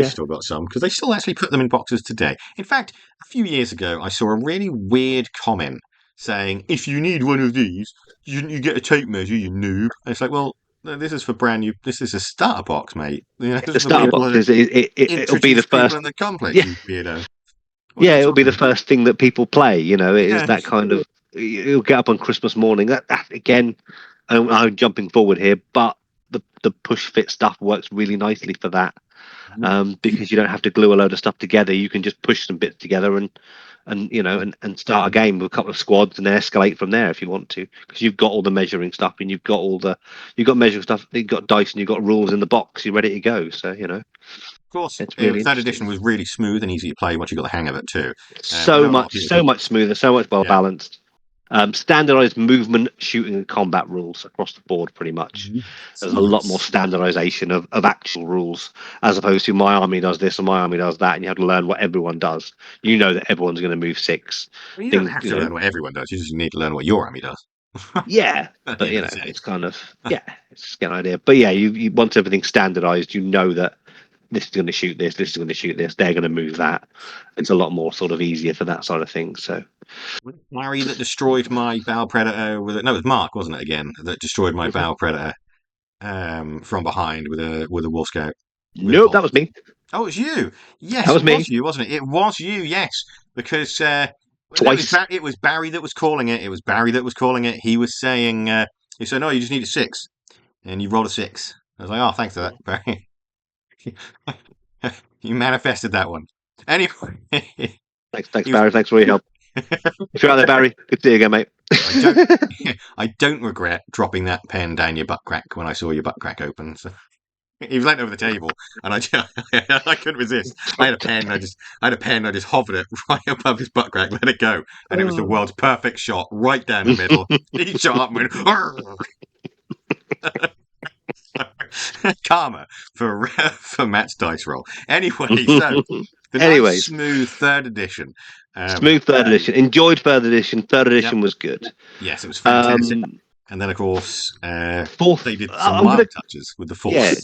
still got some because they still actually put them in boxes today. In fact, a few years ago, I saw a really weird comment saying, "If you need one of these, you get a tape measure, you noob." And it's like, well, no, this is for brand new. This is a starter box, mate. You know, this The is for starter people that boxes. It'll be the introduce people first. in the complex. Yeah, You weirdo. What are yeah. you It'll be talking the about? first thing that people play. It is Yeah, that kind of. You'll get up on Christmas morning. That again. I'm jumping forward here, but the push fit stuff works really nicely for that. Because you don't have to glue a load of stuff together. You can just push some bits together and start a game with a couple of squads and then escalate from there if you want to, because you've got all the measuring stuff and you've got measuring stuff, you've got dice and you've got rules in the box. You're ready to go. So of course. it's really Third interesting. edition was really smooth and easy to play once you got the hang of it too. I So know a lot of much, people so think, much smoother, so much well yeah. balanced. Standardized movement, shooting, and combat rules across the board, pretty much. Yes, There's a lot more yes. standardization of actual rules as opposed to my army does this and my army does that, and you have to learn what everyone does. You know that everyone's going to move six Well, you don't things. have to learn what everyone does. You just need to learn what your army does. Yeah, At the but end of the day. it's kind of yeah, it's an idea. But yeah, you once everything's standardized, you know that this is going to shoot this is going to shoot this, they're going to move that. It's a lot more sort of easier for that sort of thing. So Larry that destroyed my Battle Predator with it. No, it was Mark, wasn't it? Again, that destroyed my Battle Predator from behind with a Wolf Scout. Nope, that was me. Oh, it was you. Yes, that was it me. was you, wasn't it? It was you. Yes, because twice. It was Barry that was calling it. It was Barry that was calling it. He was saying, he said, "No, you just need a 6," and you rolled a 6. I was like, "Oh, thanks for that, Barry." You manifested that one. Anyway, thanks, Barry. Thanks for your help. If you're out there, Barry, good to see you again, mate. I don't regret dropping that pen down your butt crack when I saw your butt crack open. So. He was leant over the table, and I couldn't resist. I had a pen. I just hovered it right above his butt crack, let it go, and it was the world's perfect shot, right down the middle. He shot up and went. Karma for Matt's dice roll. Anyway, so nice, smooth third edition. Smooth third edition. Enjoyed third edition. Third edition was good. Yes, it was fantastic. And then, of course, fourth. They did some mild touches with the fourth. Yeah,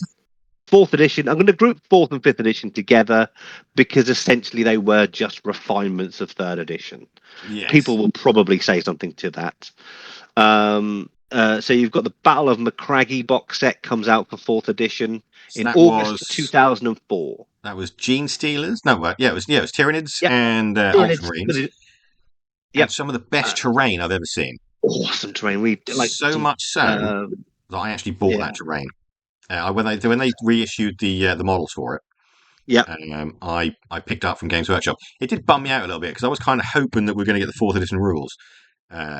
fourth edition. I'm going to group fourth and fifth edition together because essentially they were just refinements of third edition. Yes. People will probably say something to that. So you've got the Battle of Macragge box set comes out for fourth edition in August 2004. That was Gene Stealers. No, it was Tyranids and Ultramarines. Yeah, some of the best terrain I've ever seen. Awesome terrain. We like so much so that I actually bought that terrain. When they reissued the models for it. Yeah. I picked up from Games Workshop. It did bum me out a little bit because I was kind of hoping that we are going to get the fourth edition rules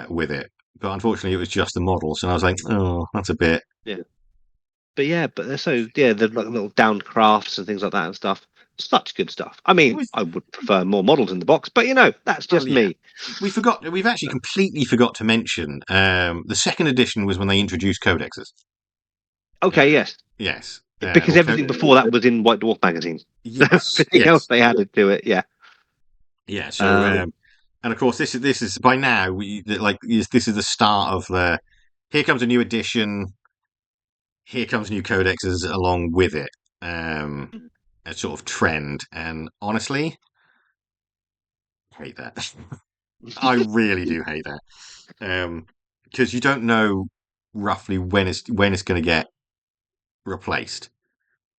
with it, but unfortunately it was just the models, and I was like, oh, that's a bit. Yeah. But the like little down crafts and things like that and stuff. Such good stuff. I mean, I would prefer more models in the box, but that's just me. We've actually completely forgot to mention the second edition was when they introduced codexes. Okay, yes. Because everything before that was in White Dwarf magazines. Yes. Everything else they added to it, yeah. Yeah, so and of course this is by now this is the start of the here comes a new edition, here comes new codexes along with it. A sort of trend, and honestly, I hate that. I really do hate that. Because you don't know roughly when it's going to get replaced.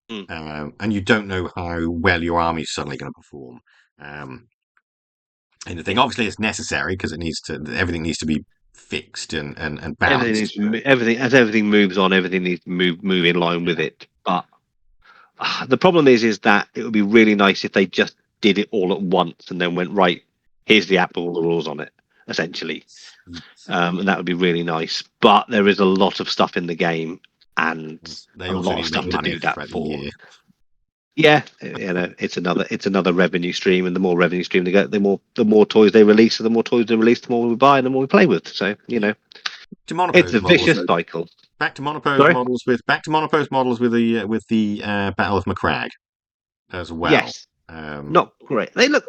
And you don't know how well your army is suddenly going to perform. And the thing, obviously, it's necessary because everything needs to be fixed and balanced. Everything moves on, everything needs to move in line with it. But the problem is that it would be really nice if they just did it all at once and then went, right, here's the app with all the rules on it, essentially. And that would be really nice. But there is a lot of stuff in the game and they a lot of stuff to do that for. Yeah, it's another revenue stream, and the more revenue stream they get, the more toys they release, and the more toys they release, the more we buy and the more we play with. So it's a vicious cycle. Back to monopose models with the Battle of Macragge as well. Yes, not great. They look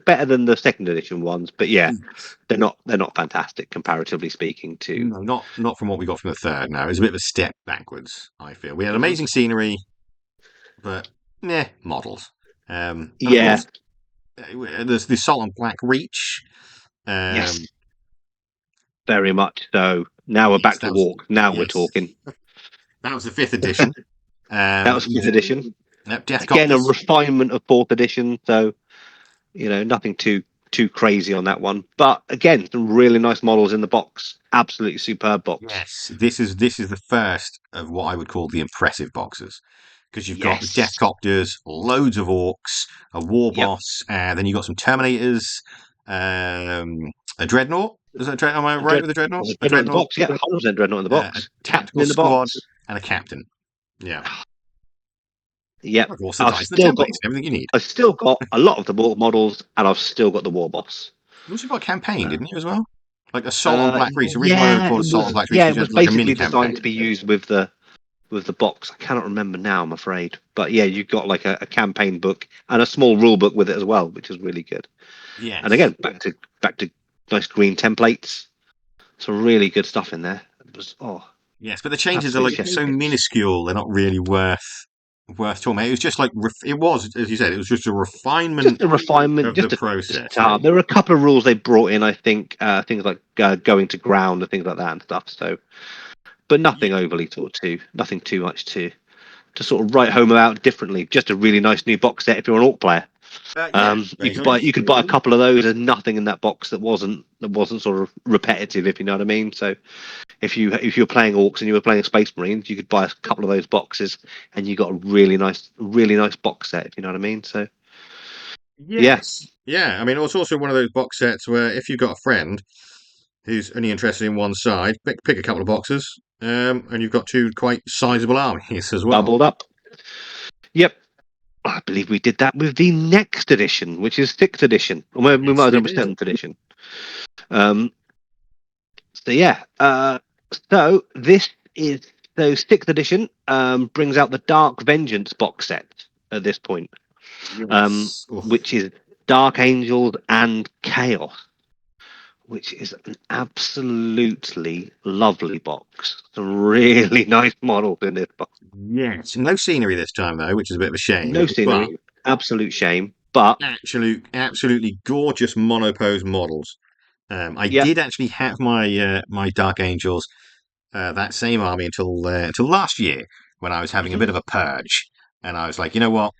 better than the second edition ones, but they're not fantastic comparatively speaking. No, not from what we got from the third. No, it was a bit of a step backwards. I feel we had amazing scenery, but models. There's the Salt and Black Reach. Yes, very much so. Now we're back to walk. Now we're talking. That was the fifth edition. That was fifth edition. Again, a refinement of fourth edition. So, nothing too crazy on that one. But again, some really nice models in the box. Absolutely superb box. Yes, this is the first of what I would call the impressive boxes. Because you've got the Deathcopters, loads of orcs, a war boss, then you've got some Terminators, a Dreadnought. Is that Am I right with the Dreadnought? A Dreadnought in the box, 100% Dreadnought in the box. A tactical squad and a captain. Yeah. Yep. Everything you need. I've still got a lot of the models, and I've still got the war boss. You also got a campaign, didn't you, as well? Like a Salt and Black Reach. The reason why they call it Salt and Black Reach is it was basically designed to be used with the box. I cannot remember now, I'm afraid. But you've got like a campaign book and a small rule book with it as well, which is really good. Yeah. And again, back to nice green templates. Some really good stuff in there. Yes, but the changes are so minuscule, they're not really worth worth talking about. It was just like it was, as you said, it was just a Just refinement a refinement, of the just process. there were a couple of rules they brought in. I think things like going to ground and things like that and stuff. So, but Yeah, nothing overly nothing too much to sort of write home about differently. Just a really nice new box set if you're an Orc player. yeah, basically. You could buy a couple of those. There's nothing in that box that wasn't sort of repetitive, if you know what I mean. So if you're playing Orcs and you were playing Space Marines, you could buy a couple of those boxes, and you got a really nice box set, if you know what I mean. So yeah, Yes. Yeah, I mean, it's also one of those box sets where if you've got a friend who's only interested in one side, pick a couple of boxes, and you've got two quite sizable armies as well. doubled up. Yep. I believe we did that with the next edition, which is sixth edition. Or we might Yes, have we done with did. seventh edition. Um, so yeah. So this is sixth edition brings out the Dark Vengeance box set at this point, Yes. Oof. which is Dark Angels and Chaos, which is an absolutely lovely box. Some really nice models in this box. Yes. No scenery this time though, which is a bit of a shame. No But scenery, absolute shame. But absolutely gorgeous monopose models. I yeah, did actually have my Dark Angels, that same army until last year when I was having a mhm, bit of a purge, and I was like, you know what,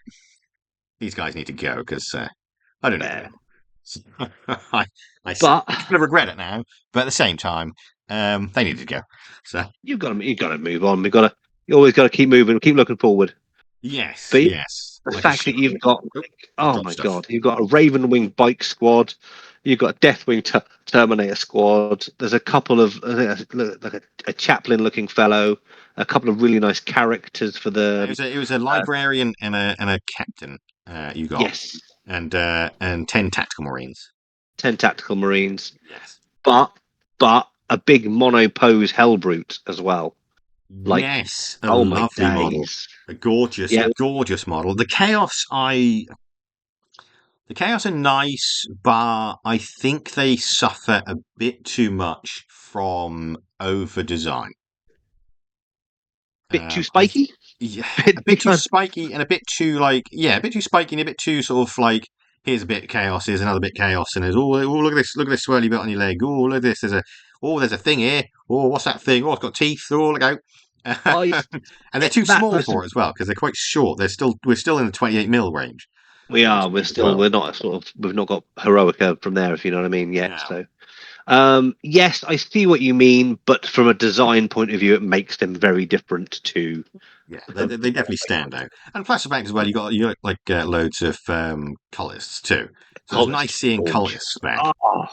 these guys need to go because I don't need them fair. anymore. I But I kind of regret it now, but at the same time, they needed to go. So you've got to move on. You always got to keep moving, keep looking forward. yes, But yes, the like a fact ship. that you've got, Oh, I've oh dropped my stuff. god, you've got a Ravenwing bike squad, you've got a Deathwing Terminator squad. There's a couple of like a chaplain looking fellow, a couple of really nice characters for the It was a librarian and a captain. You got yes, and 10 tactical marines. 10 tactical marines, Yes. but a big monopose Hellbrute as well. Like, Yes, a oh my lovely model, days, a yeah, gorgeous model. The chaos are nice, but I think they suffer a bit too much from over design. bit too I spiky, Yeah, bit a too bit too spiky and a bit too a bit too spiky and a bit too sort of like here's a bit chaos, here's another bit chaos, and there's look at this swirly bit on your leg. Oh look at this, there's a thing here. Oh what's that thing? Oh it's got teeth. Oh look out. I And they're too that small for it as well because they're quite short. We're still in the 28 mil range. we are. As well. We're not we've not got Heroica from there, if you know what I mean, yet. Yeah. So, yes, I see what you mean, but from a design point of view, it makes them very different to Yeah, they definitely stand out, and plus the fact as well, you got like loads of cultists too. So it was nice Cultist. seeing cultists Gorgeous. back. Oh,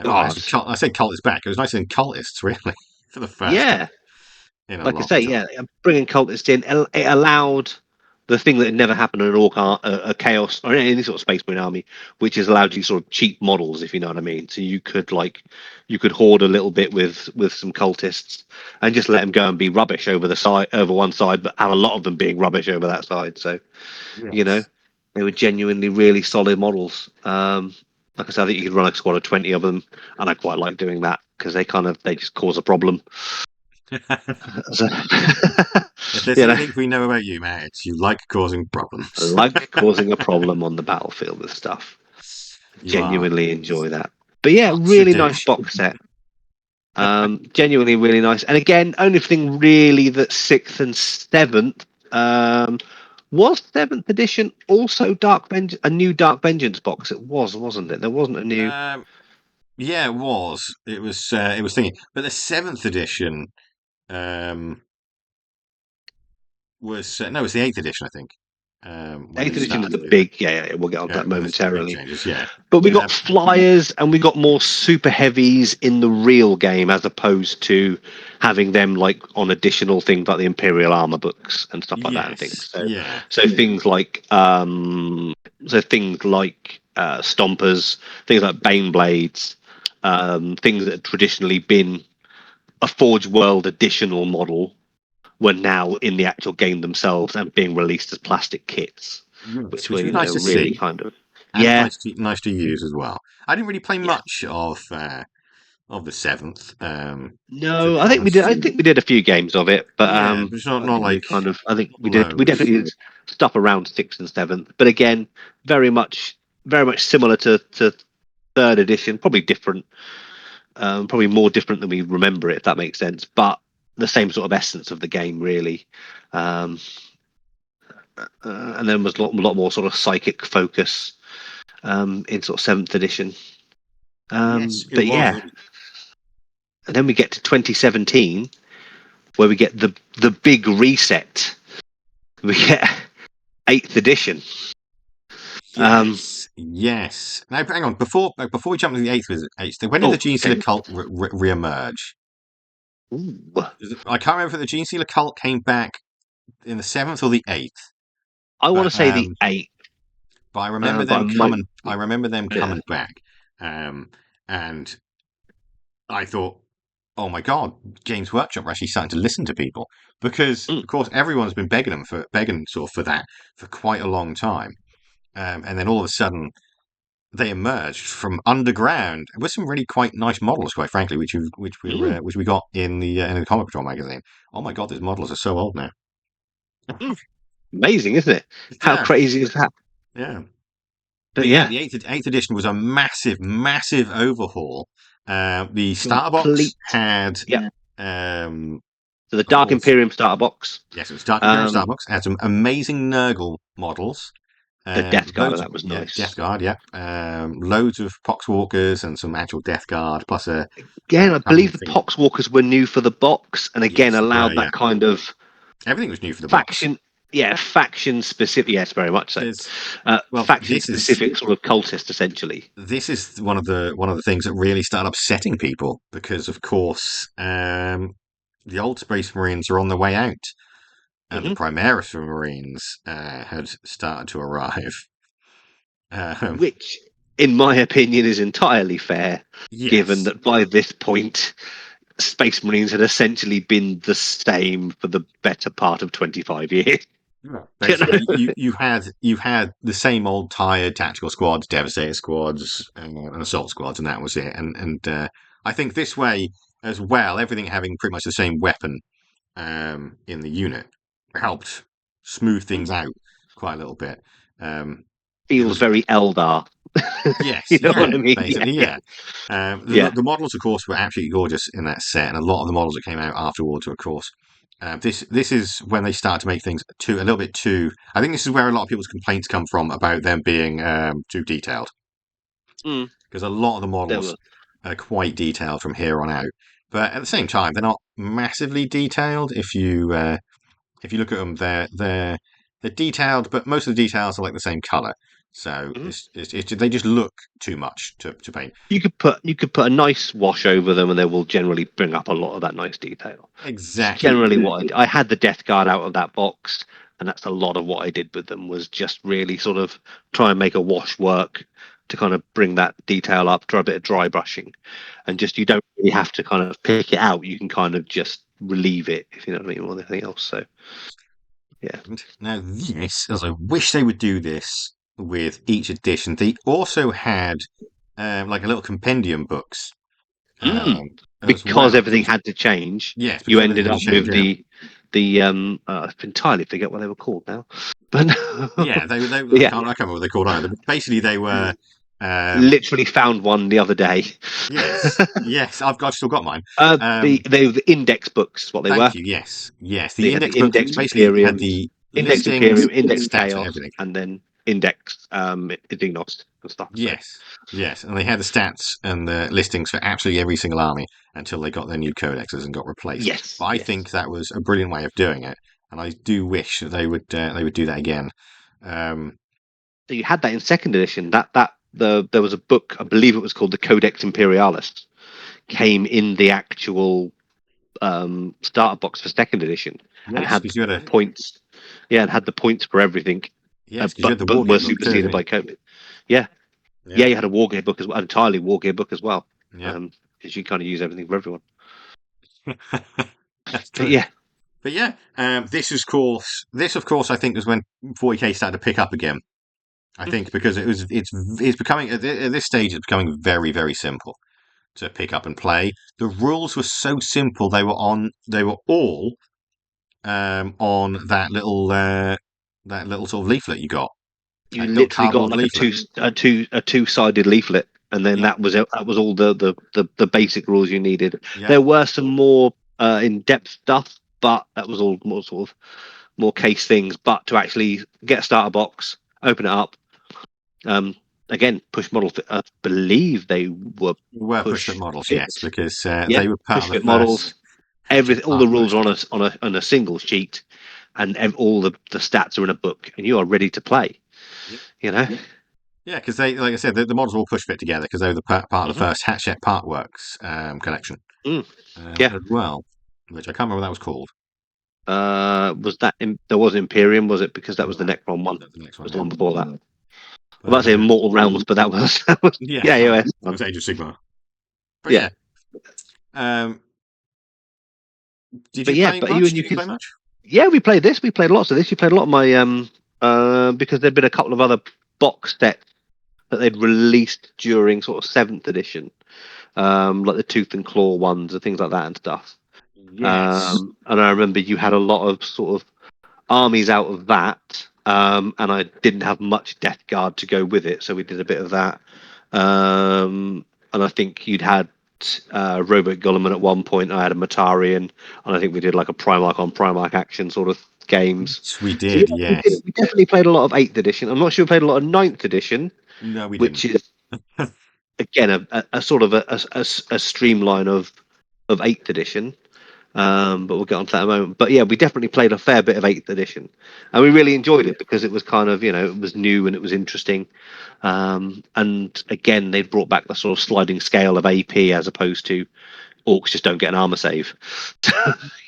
Well, God. actually, I said cultists back. It was nice seeing cultists really for the first time Yeah. in a Like I long say, time. yeah, bringing cultists in, it allowed the thing that had never happened in an a chaos or any sort of space marine army, which has allowed you sort of cheap models, if you know what I mean. So you could hoard a little bit with some cultists and just let them go and be rubbish over one side, but have a lot of them being rubbish over that side. So you know, Yes. they were genuinely really solid models. Like I said, I think you could run a squad of 20 of them, and I quite like doing that because they just cause a problem. So, If there's you know, anything we know about you, Matt, it's you like causing I problems. like causing a problem on the battlefield with stuff. You are Genuinely enjoy that. But yeah, such a really nice dish. box set. Genuinely really nice. And again, only thing really that sixth and seventh was seventh edition also a new Dark Vengeance box. It was, wasn't it? There wasn't a new. Um, yeah, it was. It was thinking, but the seventh edition um, was no, it was the eighth edition, I think. When they Eighth edition is the started it. big, yeah, we'll get on Yeah, that when there's big momentarily. changes. Yeah. But we got Um, flyers and we got more super heavies in the real game as opposed to having them like on additional things like the Imperial armor books and stuff like that and things. yes. Yeah. So things like stompers, things like bane blades, things that had traditionally been a Forge World additional model were now in the actual game themselves and being released as plastic kits, Yes, which which were, was nice to really see kind of and yeah. nice to use as well. I didn't really play Yeah. much of of the 7th. To No, be I think we did. honest, I think we did a few games of it, but yeah, but it's not I not think we like kind of. I think we did. We loads. definitely did stuff around 6th and 7th, but again, very much similar to third edition. Probably different. Probably more different than we remember it, if that makes sense. But the same sort of essence of the game, really. Um, and then was a lot more sort of psychic focus in sort of 7th edition. Yes, it But was. yeah, and then we get to 2017, where we get the big reset. We get 8th edition. Yes. Now, hang on. Before we jump to the eighth, when did the Gene Stealer Okay. cult re-emerge? Ooh. I can't remember if the Gene Stealer cult came back in the 7th or the 8th, I want but to say the 8th, I remember but I them might. coming. I remember them Yeah. coming back, and I thought, oh my god, Games Workshop are actually starting to listen to people because, Mm. of course, everyone's been begging sort of for that for quite a long time, and then all of a sudden they emerged from underground with some really quite nice models, quite frankly, which we got in the Comic Patrol magazine. Oh my god, these models are so old now. Mm. Amazing, isn't it? How Yeah, crazy is that? yeah. But But yeah, yeah, the eighth edition was a massive overhaul. The starter box complete. had, Yeah. um, So the of Dark course, Imperium starter box, yes, it was Dark Imperium um, starter box. It had some amazing Nurgle models. the Death Guard, Loads of that was Death nice. Guard, yeah. Loads of Poxwalkers and some actual Death Guard, plus a Again, I couple believe of the things. Poxwalkers were new for the box, and again Yes, they were, allowed yeah. that kind of Everything was new for the box. faction. Yeah, faction specific. Yes, very much so. There's well, Faction specific sort of cultist, essentially. this is one of the things that really started upsetting people because, of course, the old Space Marines are on the way out, and the Hmm. Primaris Marines had started to arrive. Um, Which, in my opinion, is entirely fair, given yes, that by this point, Space Marines had essentially been the same for the better part of 25 years. You know? basically, you had the same old tired tactical squads, Devastator squads, and assault squads, and that was it. And I think this way as well, everything having pretty much the same weapon in the unit helped smooth things out quite a little bit. Um, it Feels was very Eldar. yes, You know yeah, what I mean? Yeah, basically, yeah, yeah. The, yeah. the models, of course, were absolutely gorgeous in that set, and a lot of the models that came out afterwards, of course. This is when they start to make things a little bit too. I think this is where a lot of people's complaints come from about them being too detailed, Mm, because a lot of the there models were. are quite detailed from here on out. But at the same time, they're not massively detailed. If you look at them, they're detailed, but most of the details are like the same color. So Mhm. they just look too much to paint. You could put a nice wash over them, and they will generally bring up a lot of that nice detail. It's Exactly. generally what I had the Death Guard out of that box, and that's a lot of what I did with them was just really sort of try and make a wash work to kind of bring that detail up, try a bit of dry brushing, and just you don't really have to kind of pick it out. You can kind of just relieve it, if you know what I mean, more than anything else. So yeah. Now this, as I wish they would do this with each edition. They also had like a little compendium books Mm. as Because well. everything had to change, Yes, because you everything ended had to up change. with Yeah, the I entirely forget what they were called now, but yeah. They yeah, I can't remember what they called either. But basically, they were. Um, literally found one the other day. yes. I've still got mine. The index books is what they were. Thank you. Yes, yes. The They had index the books, index which basically had Imperium, the listings, index stats, and chaos, everything. and then index Ignos and stuff. So Yes, yes, and they had the stats and the listings for absolutely every single army until they got their new codexes and got replaced. But yes, I yes. think that was a brilliant way of doing it, and I do wish that they would do that again. Um, So you had that in second edition. There was a book, I believe it was called the Codex Imperialis, came in the actual starter box for second edition, and yes, had because you had a points. Yeah, and had the points for everything, yes, because you had but the but were Wargame book too, superseded didn't by COVID. Yeah, you? yeah, Yeah, you had a Wargear book as well, an entirely Wargear book as well, yeah, because you kind of use everything for everyone. that's But true. yeah, But yeah, this of course I think was when 40k started to pick up again. I think because it's becoming at this stage it's becoming very simple. to pick up and play. The rules were so simple; they were all on that little sort of leaflet you got, You that little literally got cardboard like leaflet. a two-sided leaflet, and then Yeah, that was it. That was all the basic rules you needed. yeah. There were some more in-depth stuff, but that was all more sort of more case things. But to actually get a starter box, open it up, um, again, push model. I believe they were Were push fit push models, fit. yes, because Yeah, they were part push of the fit models. first hatchet All the artwork. rules are on a single sheet, and all the stats are in a book, and you are ready to play. Yeah, You know. yeah, because they, like I said, the models all push fit together because they were the part of the Hmm. first Hatchet Partworks collection Mm, yeah. as well, which I can't remember what that was called. Was that there was Imperium? Was it because that was the No, Necron one? that's the next one. Was the Yeah, one before that? I'm about but to say Immortal Realms, but that was yeah, yeah, yeah, that was Age of Sigmar. But yeah. yeah, um, did But you yeah, play but you much? and your Did you play kids. much? Yeah, we played this. We played lots of this. You played a lot of my because there'd been a couple of other box sets that they'd released during sort of seventh edition, like the Tooth and Claw ones and things like that and stuff. Yes. And I remember you had a lot of sort of armies out of that, and I didn't have much Death Guard to go with it, so we did a bit of that. And I think you'd had Robot Guilliman at one point. I had a Matarian, and I think we did like a Primarch on Primarch action sort of games. Yes, we So did. yeah, Yes. we definitely played a lot of eighth edition. I'm not sure we played a lot of ninth edition, No, we didn't. which is again a sort of a streamline of eighth edition. But we'll get on to that in a moment. But yeah, we definitely played a fair bit of eighth edition, and we really enjoyed it because it was kind of it was new and it was interesting. And again, they brought back the sort of sliding scale of AP as opposed to orcs just don't get an armor save.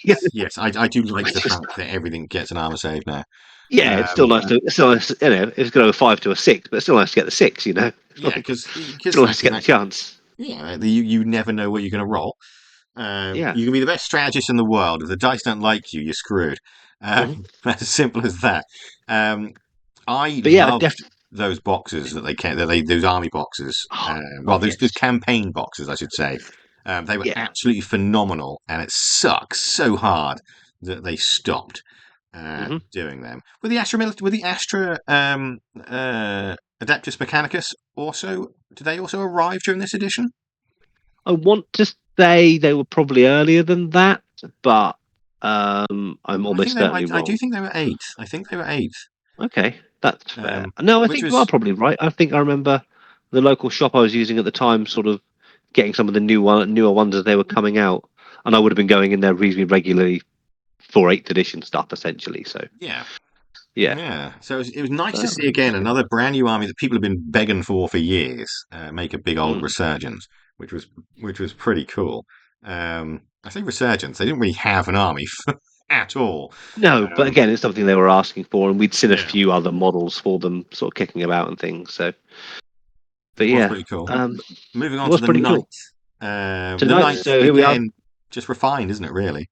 Yeah, Yes, I do like the which is fact that everything gets an armor save now. yeah, it's still Um, nice to it's still nice, it's going to go 5 to a 6, but it's still nice to get the 6. It's yeah, like because still nice to get the chance. yeah, you never know what you're going to roll. Yeah. You can be the best strategist in the world. If the dice don't like you, you're screwed. Mhm. As simple as that. Um, I But yeah, loved definitely. those boxes those army boxes. Oh, Well, oh those yes, campaign boxes, I should say. They were yeah. absolutely phenomenal, and it sucks so hard that they stopped Hmm. doing them. Were the Astra Adeptus Mechanicus also? Did they also arrive during this edition? I want to say they were probably earlier than that, but I'm I think almost they. I, certainly I do wrong. think they were eight. I think they were eight. Okay, that's fair. No, I Which think you are was probably right. I think I remember the local shop I was using at the time, sort of getting some of the newer ones as they were coming out, and I would have been going in there reasonably regularly for eighth edition stuff, essentially. So yeah. yeah, Yeah, so it was nice to that see was again interesting. another brand new army that people have been begging for years make a big old Mm. resurgence, which was pretty cool. I say resurgence; they didn't really have an army at all. No, but Um, again, it's something they were asking for, and we'd seen a yeah, few other models for them, sort of kicking about and things. So, but it was yeah, pretty cool. um, Moving it on to was the pretty ninth. cool. The Tonight, ninth so here we are. again, just refined, isn't it? Really?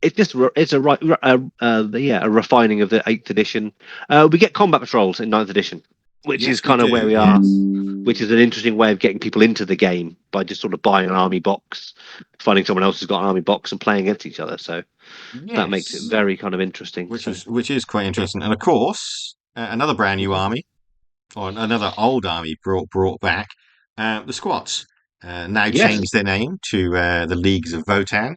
It's just it's a right yeah, a refining of the eighth edition. We get combat patrols in ninth edition, which is Yes, we kind of where do. we are, Yes, which is an interesting way of getting people into the game by just sort of buying an army box, finding someone else who's got an army box, and playing against each other. So that makes it yes, very kind of interesting. which So is quite interesting. And of course, another brand new mhm. army, or another old army brought back, the squats. Now Yes, changed their name to the Leagues of Votan.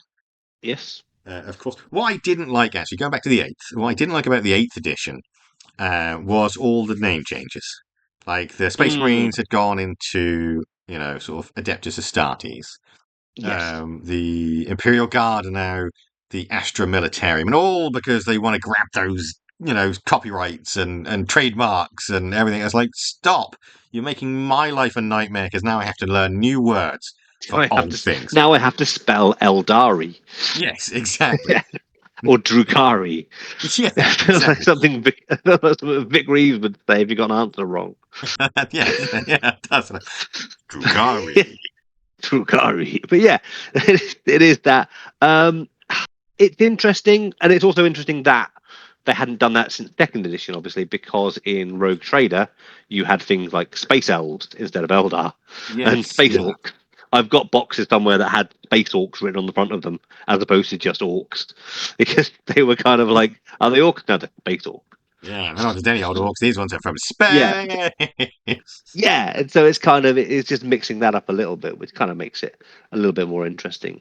yes, Of course, what I didn't like actually going back to the eighth, what I didn't like about the eighth edition was all the name changes. Like the Space mm, Marines had gone into sort of Adeptus Astartes. yes. The Imperial Guard are now the Astra Militarium, and all because they want to grab those, copyrights and trademarks and everything. It's like, stop! You're making my life a nightmare because now I have to learn new words for old things. Now I have to spell Eldari Yes, exactly. or Drukari. Yeah, I feel like exactly. something Vic Reeves would say if you got an answer wrong. Yes, yeah, that's it. Drukari. Drukari. But yeah, it is that. Um, it's interesting, and it's also interesting that they hadn't done that since second edition, obviously, because in Rogue Trader you had things like space elves instead of Eldar, and Yes, space yeah. orcs I've got boxes somewhere that had space orcs written on the front of them, as opposed to just orcs, because they were kind of like, are they orcs? No, they're space orcs. Yeah, they're not just any old orcs. These ones are from Yeah, space. yeah, and so it's kind of it's just mixing that up a little bit, which kind of makes it a little bit more interesting.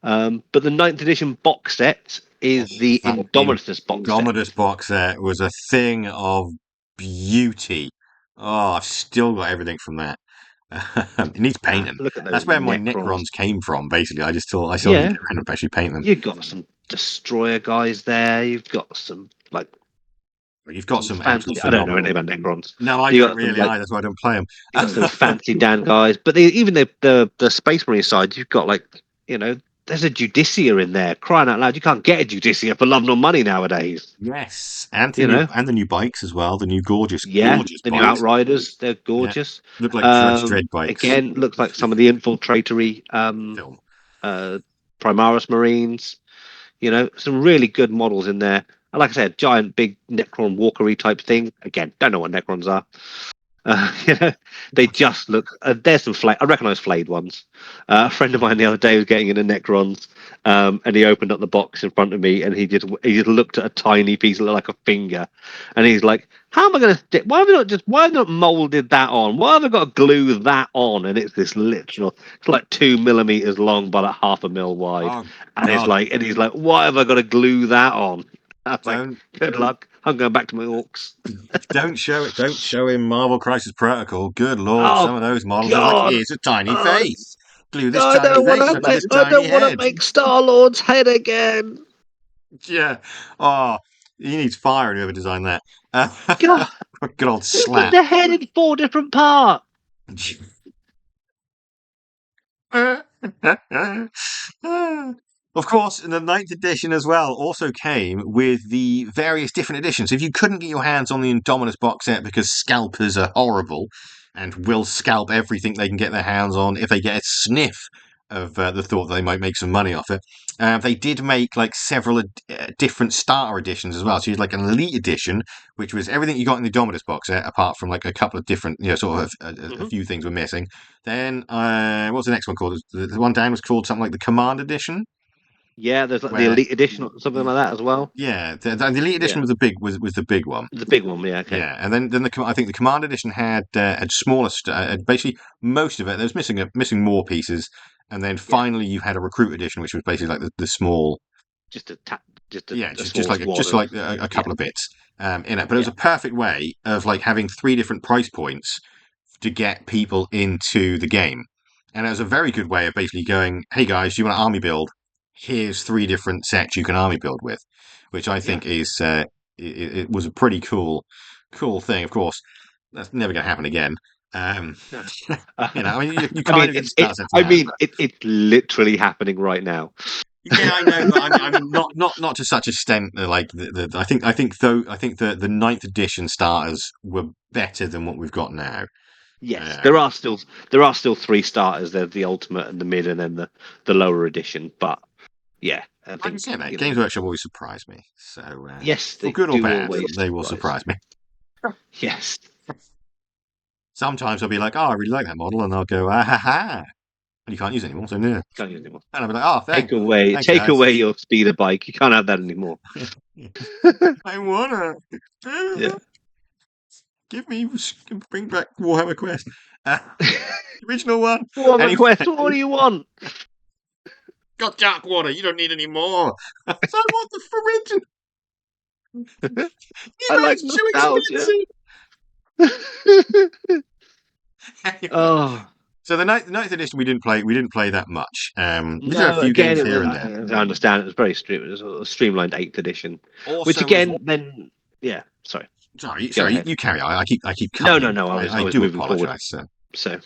But the ninth edition box set Oh, is the that Indomitus box set. Indomitus box set was a thing of beauty. Oh, I've still got everything from that. It needs Man, painting. look at those That's where my Necrons. Necrons came from, basically. I just thought I still need to Yeah, get around and actually paint them. you've got some destroyer guys there. You've got some like But you've got some some fancy. absolutely I don't know anything phenomenal. about Necrons. No, I You don't got some really like either, so I don't play them. you got some fancy Dan guys, but even the Space Marine side, you've got like there's a Judicia in there. Crying out loud, you can't get a Judicia for love nor money nowadays. Yes, and You know, the new bikes as well. The new gorgeous, yeah, gorgeous the new bikes. Outriders, they're Yeah, gorgeous. look like dread bikes. Again, looks like some of the infiltratory Film. uh, Primaris Marines. Some really good models in there. And like I said, giant, big Necron walkery type thing. Again, don't know what Necrons are. You know, they just look. There's some I recognise flayed ones. A friend of mine the other day was getting into Necrons, and he opened up the box in front of me, and he just looked at a tiny piece that looked like a finger, and he's like, "How am I going to stick? Why have I not molded that on? Why have I got to glue that on?" And it's this literal. It's like 2 millimeters long by like half a mil wide, Oh and God, he's like, "Why have I got to glue that on?" I was like, don't "Good luck. I'm going back to my orcs." don't show it. Don't show him Marvel Crisis Protocol. Good Lord, some Oh of those models are like, God! here's a tiny Oh, face. Glue this I tiny don't want face to onto make. this I tiny don't want to head. make Star Lord's head again. Yeah. Oh, he needs fire. Whoever designed that. God, Good old who put slap. the head in 4 different parts? Of course, the ninth edition as well also came with the various different editions. If you couldn't get your hands on the Indominus box set because scalpers are horrible and will scalp everything they can get their hands on if they get a sniff of the thought that they might make some money off it, they did make like several different starter editions as well. So you had like an elite edition, which was everything you got in the Indominus box set, apart from like a couple of different, sort of a few things were missing. Then what was the next one called? The one down was called something like the Command Edition. Yeah, there's like the Where Elite Edition or something like that as well. yeah, the Elite Edition Yeah, was the big one. the big one. Yeah, okay. Yeah, and then I think the Command Edition had smaller, basically most of it. There was missing more pieces, and then Yeah, finally you had a Recruit Edition, which was basically like the small, just a tap, just yeah, a small squad just of like a yeah, couple of bits in it. But it was yeah, a perfect way of like having three different price points to get people into the game. And it was a very good way of basically going, hey guys, do you want an army build? Here's three different sets you can army build with, which I yeah. think is it was a pretty cool thing. Of course, that's never going to happen again. Um, No. I mean, you I kind mean, of get the start sets I now. mean, it's literally happening right now. Yeah, I know, but I mean, not to such extent. Like I think the ninth edition starters were better than what we've got now. Yes, Um, there are still three starters. There's the ultimate and the mid, and then the lower edition. But yeah, I Like I think said, mate, Games Workshop always surprise me. So, yes, for they good or do bad, always they will surprise. surprise me. Yes, Sometimes I'll be like, oh, I really like that model, and they'll go, ah ha ha. And you can't use it anymore, so no. can't use anymore. And I'll be like, oh, thanks, Take guys. away your speeder bike. You can't have that anymore. I wanna. Yeah. Give me, bring back Warhammer Quest. Uh, original one. What Anyway, request? What do you want? got Dark Water, you don't need any more. So I want the original. I like Ebay's too nostalgia. expensive. Anyway. Oh So the ninth edition we didn't play that much. We did a no! few Again, games here and there. I understand it was very it was a streamlined eighth edition, which Also, as again, then yeah. Sorry, go sorry, ahead. you carry on. I keep No, cutting no, in. no. I I was do moving forward. apologise. So. So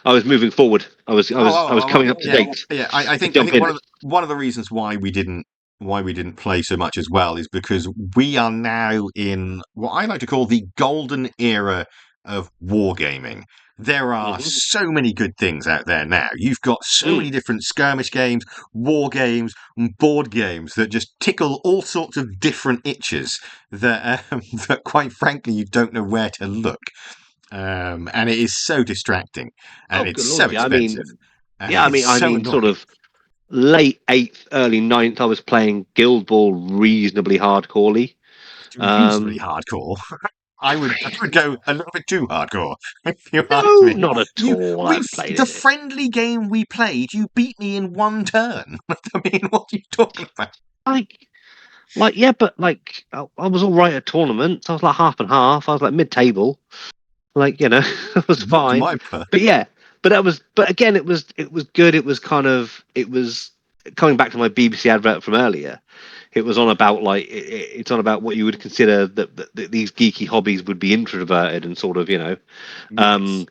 I was moving forward. I was coming up to Yeah, date yeah. to I jump think in. one of the reasons why we didn't play so much as well is because we are now in what I like to call the golden era of wargaming. There are Hmm. so many good things out there now. You've got so many Mm. different skirmish games, war games, and board games that just tickle all sorts of different itches that, that quite frankly, you don't know where to look. And it is so distracting Oh, and it's good so lord! Yeah, I mean, expensive. Yeah, It's I so mean, sort annoying. of late eighth, early ninth. I was playing Guild Ball reasonably hardcorely. Reasonably Um, hardcore. I would go a little bit too hardcore if you asked no, me. not at all. We I've played the it. friendly game we played, you beat me in one turn. I mean, what are you talking about? Like, yeah, but like, I was all right at tournaments. I was like half and half. I was like mid-table. Like, it was Not for fine. my part. But yeah, but again, it was good. It was coming back to my BBC advert from earlier. It was on about like it's on about what you would consider that these geeky hobbies would be introverted and sort of Yes, um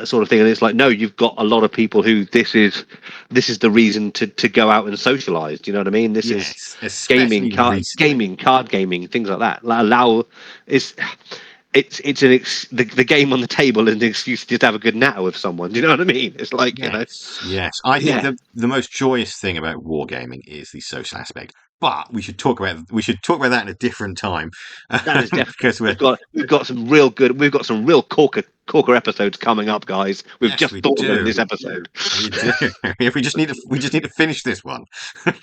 sort of thing. And it's like, no, you've got a lot of people who this is the reason to go out and socialize. Do you know what I mean? This is yes, especially recently. card gaming, things like that. Allow is it's the game on the table is an excuse to just have a good natter with someone. Do you know what I mean? It's like, Yes, yes. I think yeah, the most joyous thing about wargaming is the social aspect. But we should talk about that in a different time that is definitely. because we're We've got some real corker episodes coming up, guys. We've yes just we thought of them in do this episode. we do. If we just need to finish this one.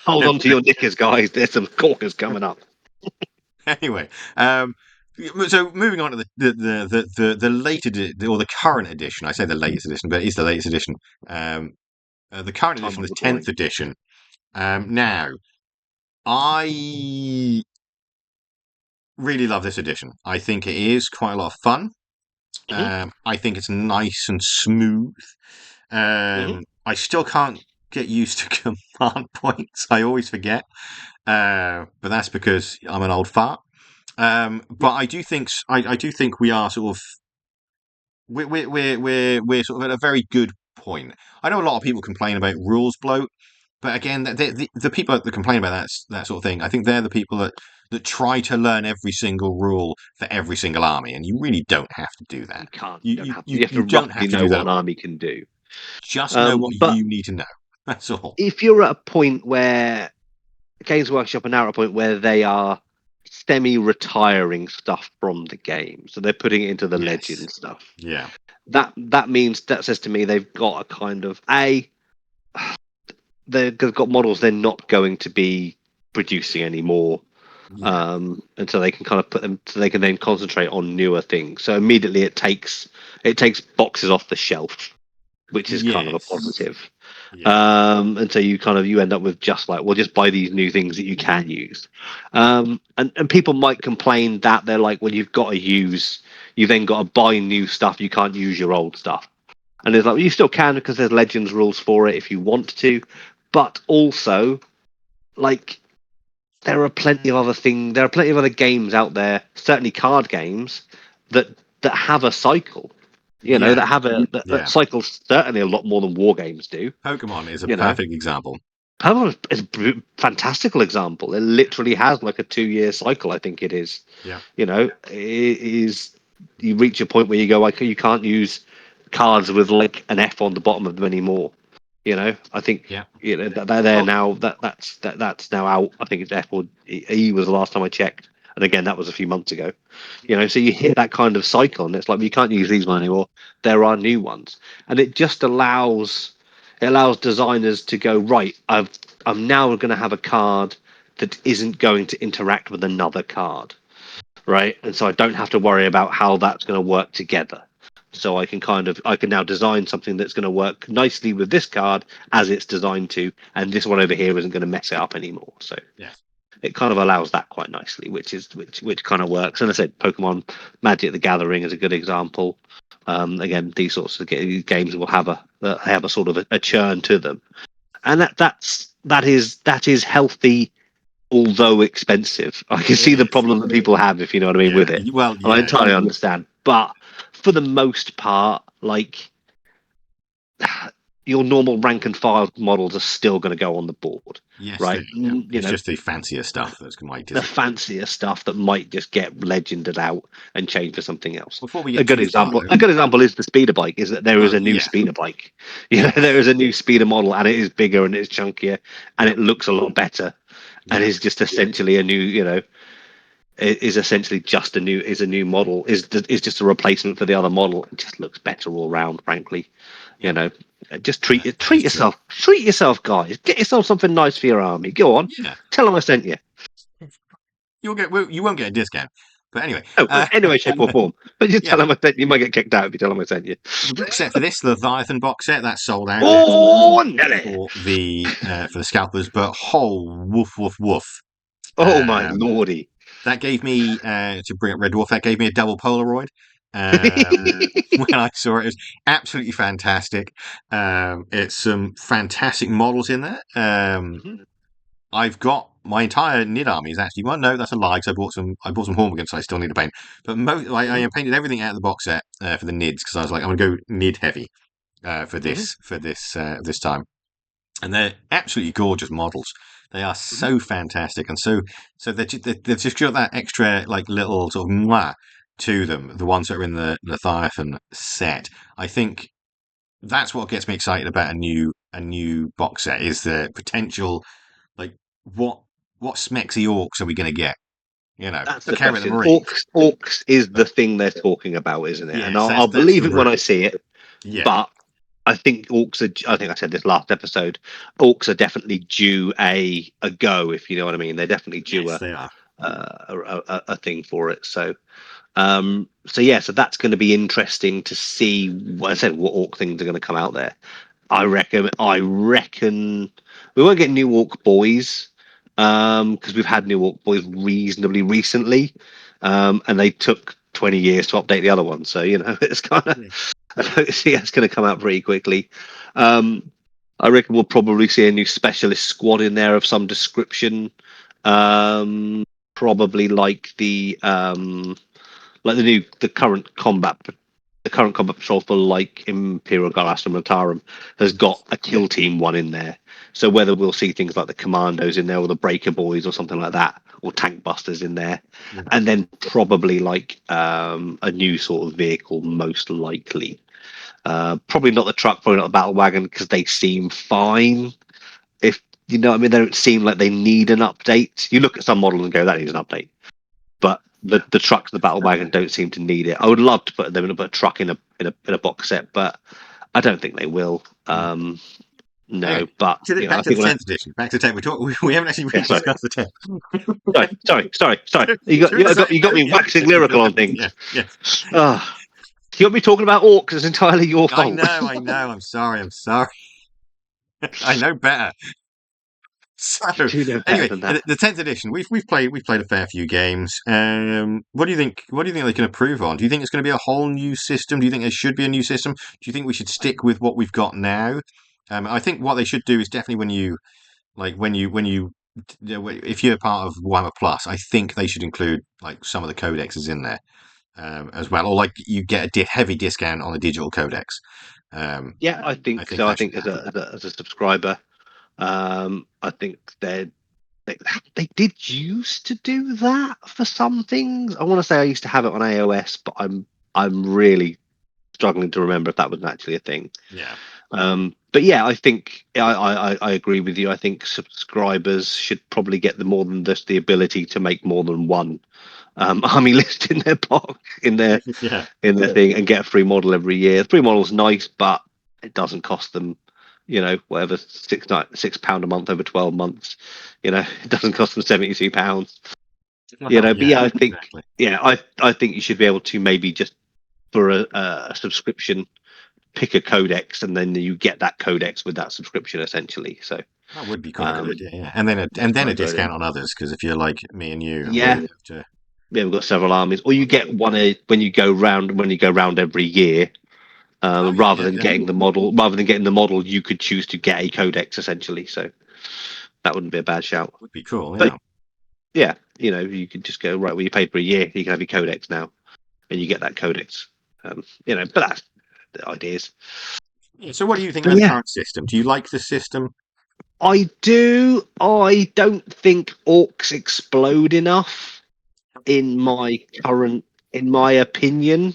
Hold on to your knickers, guys. There's some corkers coming up. Anyway, um, so moving on to the late or the current edition. I say the latest edition, but it is the latest edition. Um, the current Time edition, of the 10th recording. edition. Now, I really love this edition. I think it is quite a lot of fun. Hmm. I think it's nice and smooth. Hmm. I still can't get used to command points. I always forget, but that's because I'm an old fart. But I do think we are sort of we're sort of at a very good point. I know a lot of people complain about rules bloat, but again, the people that complain about that sort of thing, I think they're the people that try to learn every single rule for every single army, and you really don't have to do that. You can't. You You don't you have to. you, You have to you don't roughly have to know do what that. an army can do. Just know what But you need to know. That's all. if you're at a point where Games Workshop are now at a point where they are semi-retiring stuff from the game, so they're putting it into the Yes. legend stuff. Yeah. That says to me they've got a kind of they've got models they're not going to be producing anymore, Yeah. and so they can kind of put them so they can then concentrate on newer things. So immediately it takes boxes off the shelf, which is kind of a Yes. positive. Yeah. And so you end up with just like, well, just buy these new things that you can use. And people might complain that they're like, well, you've then got to buy new stuff. You can't use your old stuff. And it's like, well, you still can because there's Legends rules for it if you want to. But also, like, there are plenty of other games out there, certainly card games, that have a cycle. Yeah. That have that Yeah. cycle certainly a lot more than war games do. Pokemon is a You know, perfect example. Pokemon is a fantastical example. It literally has like a 2 year cycle, I think it is. Yeah. It is you reach a point where you go like you can't use cards with like an F on the bottom of them anymore. I think Yeah. that they're there Well, now. That's now out. I think it's F or E was the last time I checked, and again that was a few months ago. So you hit that kind of cycle, and it's like you can't use these ones anymore. There are new ones, and it allows designers to go right. I'm now going to have a card that isn't going to interact with another card, right? And so I don't have to worry about how that's going to work together. So I can now design something that's going to work nicely with this card as it's designed to, and this one over here isn't going to mess it up anymore. So yeah. it kind of allows that quite nicely, which kind of works. And I said Pokemon Magic the Gathering is a good example. Again, these sorts of games will have a sort of a churn to them, and that is healthy, although expensive. I can see It the is. problem that people have, if you know what I mean, with Yeah. it. Well, And I yeah. entirely understand, but for the most part, like your normal rank and file models are still going to go on the board, Yes, they right? are. Yeah. It's just the fancier stuff that's might The disappear. fancier stuff that might just get legended out and changed for something else. Before we A get good too far, example. though. A good example is the speeder bike. Is that there is Well, a new yeah. speeder bike? There Yes. is a new speeder model, and it is bigger and it's chunkier, and Yep. it looks a lot better, and Yeah. is just essentially a new. is essentially just a new model. Is just a replacement for the other model. It just looks better all round, frankly. Yeah, Just that is true. treat yourself, guys. Get yourself something nice for your army. Go on, Yeah, tell them I sent you. you won't get a discount. But anyway, Oh, anyway, shape or form. But just yeah, tell them I sent you. You might get kicked out if you tell them I sent you. the box set for this, the Leviathan box set, that's sold out Oh, Nelly! for the scalpers. But woof woof woof. Oh my Um, lordy! that gave me to bring up Red Dwarf. That gave me a double Polaroid. When I saw it, it was absolutely fantastic. It's some fantastic models in there. I've got my entire Nid army is actually no, that's a lie. Because I bought some Hormigans, so I still need to paint. But I painted everything out of the box set for the Nids because I was like, I'm going to go Nid heavy for this time, and they're absolutely gorgeous models. They are so fantastic, and they've just got that extra like little sort of mwah to them. The ones that are in the Leviathan set, I think that's what gets me excited about a new box set is the potential. Like what what smexy orcs are we going to get? That's the Look how at the question. Marines. Orcs is the But thing they're talking about, isn't it? And yes, I'll that's believe the it when I room. see it. Yeah, But I think orcs are. I think I said this last episode. Orcs are definitely due a go, if you know what I mean. They're definitely due yes, they are. a thing for it. So that's going to be interesting to see. What I said, what orc things are going to come out there. I reckon we won't get new orc boys because we've had new orc boys reasonably recently, and they took 20 years to update the other one. So it's kind of Yeah. I don't see that's going to come out pretty quickly. Um, I reckon we'll probably see a new specialist squad in there of some description. Probably like the current combat patrol for like Imperial Guard Astra Militarum has got a kill team one in there. So whether we'll see things like the Commandos in there or the Breaker Boys or something like that, or Tank Busters in there, Yeah. and then probably like a new sort of vehicle, most likely. Probably not the truck, probably not the battle wagon because they seem fine. If you know what I mean, they don't seem like they need an update. You look at some models and go, that needs an update. But the trucks, the battle wagon, don't seem to need it. I would love to put them in a truck in a box set, but I don't think they will. Yeah. Anyway, No, but back I to the think 10th edition. Back to 10. We haven't actually yeah, really sorry, discussed the 10. sorry. Should we say, You got no, me yeah, waxing lyrical on things. yeah, yeah. Ah, you got me talking about orcs. It's entirely your fault. I know. I'm sorry. I know better. So You do know better anyway, than that. the 10th edition, we've played a fair few games. What do you think? What do you think they can improve on? Do you think it's going to be a whole new system? Do you think there should be a new system? Do you think we should stick with what we've got now? I think what they should do is definitely when you if you're part of Warhammer Plus, I think they should include like some of the codexes in there as well, or like you get a heavy discount on the digital codex. Yeah, I I think think so. I that should think happen. as a subscriber, I think they they did used to do that for some things. I want to say I used to have it on AOS, but I'm really struggling to remember if that was actually a thing. Yeah, But yeah, I think I agree with you. I think subscribers should probably get the more than just the ability to make more than one army list in their box yeah. in their thing and get a free model every year. Free model's nice, but it doesn't cost them, whatever £6 a month over 12 months. It doesn't cost them £72. Well, But yeah, yeah, I think exactly. I think you should be able to maybe just for a subscription pick a codex and then you get that codex with that subscription essentially. So That would be quite a good um, idea, yeah. And then a discount on others because if you're like me and you, and we yeah, have to, we've got several armies, or you get one when you go round every year. oh yeah, Rather yeah, than yeah, getting the model, you could choose to get a codex essentially. So that wouldn't be a bad shout. would be cool, But yeah. yeah, you could just go right. Well, you paid for a year, you can have your codex now, and you get that codex. But that's the ideas. Yeah, so, what do you think But about the yeah, current system? Do you like the system? I do. I don't think orcs explode enough in my opinion.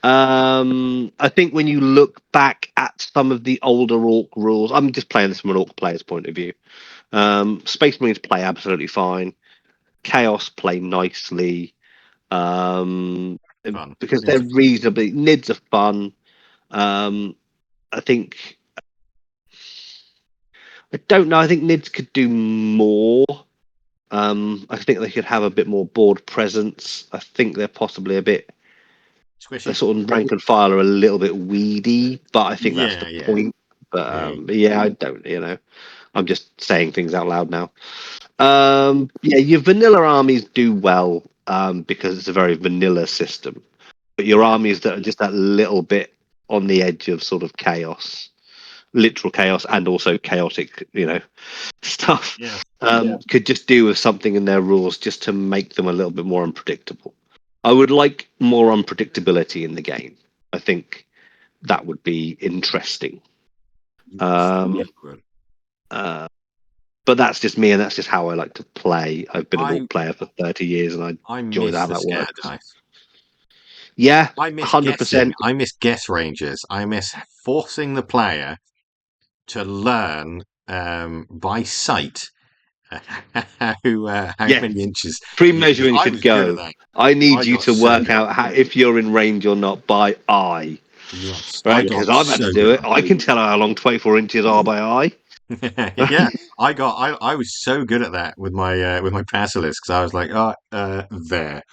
I think when you look back at some of the older orc rules, I'm just playing this from an orc player's point of view. Space Marines play absolutely fine. Chaos play nicely. Fun. Because they're Interesting. reasonably Nids are fun. I think I don't know. I think Nids could do more. I think they could have a bit more board presence. I think they're possibly a bit. The Squishy. sort of rank and file are a little bit weedy, but I think that's the Yeah. point. Yeah. But yeah, I don't. I'm just saying things out loud now. Yeah, your vanilla armies do well because it's a very vanilla system. But your Yeah. armies that are just that little bit on the edge of sort of chaos, literal chaos, and also chaotic, stuff, Yeah. could just do with something in their rules just to make them a little bit more unpredictable. I would like more unpredictability in the game. I think that would be interesting. Yes. Um, Good. uh, but that's just me, and that's just how I like to play. I've been a I Orc player for 30 years, and I I enjoy miss how the that scatter works. dice. Yeah, I miss guessing. 100%. I miss guess ranges. I miss forcing the player to learn by sight how Yeah, many inches you can. pre-measuring I should was good at go. that. I need I you got to so work good. out if you're in range or not by eye, Yes, I right? got Because I've had to so do good it. at I can tell how long 24 inches are by eye. that. Yeah, I was so good at that with my basilisks. I was like, oh, there.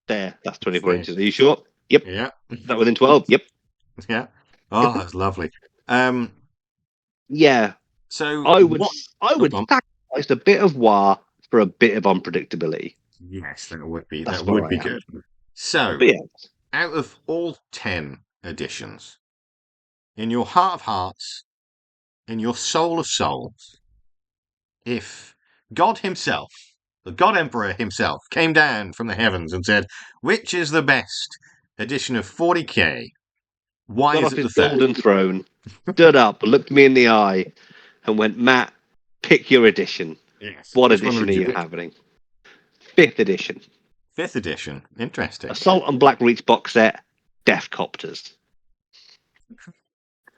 There, that's 24 There. inches. Are you sure? Yep. Yeah, Is that within 12? Yep. yeah. Oh, that's lovely. Um, Yeah, so I would. what? I Oh, would go on. sacrifice a bit of war for a bit of unpredictability. Yes, That's that where would I be am. good. So, But yeah, out of all 10 editions, in your heart of hearts, in your soul of souls, if God himself, the God Emperor himself, came down from the heavens and said, which is the best edition of 40k? Why got is off it his the third? golden throne, stood up, looked me in the eye, and went, "Matt, pick your edition. Yes. What Which one edition would are you you pick? having?" Fifth edition. Fifth edition. Interesting. Assault and Black Reach box set, Death Copters.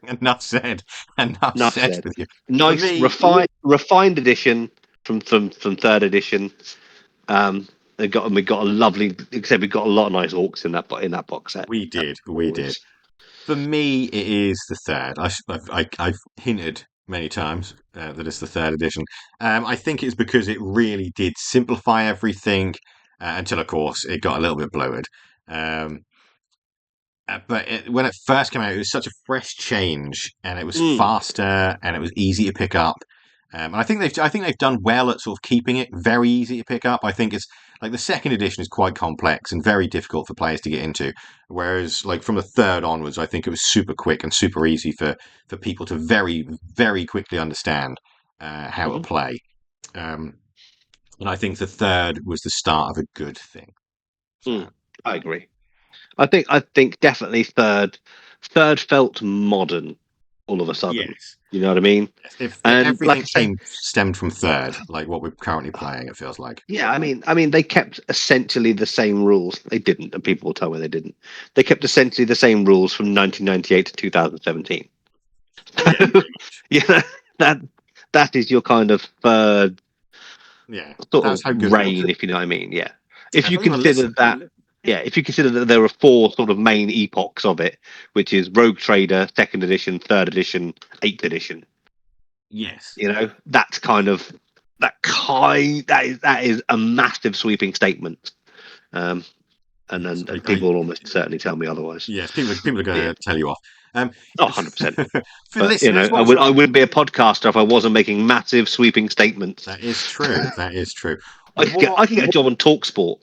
Enough said. Enough Enough said said. with you. For Nice, me, refined edition from third edition. We got a lovely, except we got a lot of nice orcs in that box set. we did. We did. Glorious. For me, it is the third. I've hinted many times that it's the third edition. I think it's because it really did simplify everything until, of course, it got a little bit bloated. Um, when it first came out, it was such a fresh change, and it was Mm. faster, and it was easy to pick up. And I think they've done well at sort of keeping it very easy to pick up. I think it's like the second edition is quite complex and very difficult for players to get into, whereas like from the third onwards, I think it was super quick and super easy for people to very quickly understand how to Mhm. play. Um, and I think the third was the start of a good thing. So Mm. I agree. I think definitely third felt modern all of a sudden. yes, You know what I mean? if And like everything I say, came stemmed from third, like what we're currently playing, it feels like. yeah, I mean, they kept essentially the same rules. They didn't, and people will tell me they didn't. They kept essentially the same rules from 1998 to 2017. Yeah, pretty much. Yeah, that that is your kind of third Yeah, sort of that's how good it was. reign, if you know what I mean. Yeah, if you If anyone consider listen, that, yeah, if you consider that there are four sort of main epochs of it, which is Rogue Trader, second edition, third edition, eighth edition. yes, That's kind of that is a massive sweeping statement. Um, and yes, then and people will almost certainly tell me otherwise. yes, people are But going yeah, to tell you off. Um, oh, 100%. for But listeners, I wouldn't be a podcaster if I wasn't making massive sweeping statements. that is true. That is true. I What can get a job on Talksport.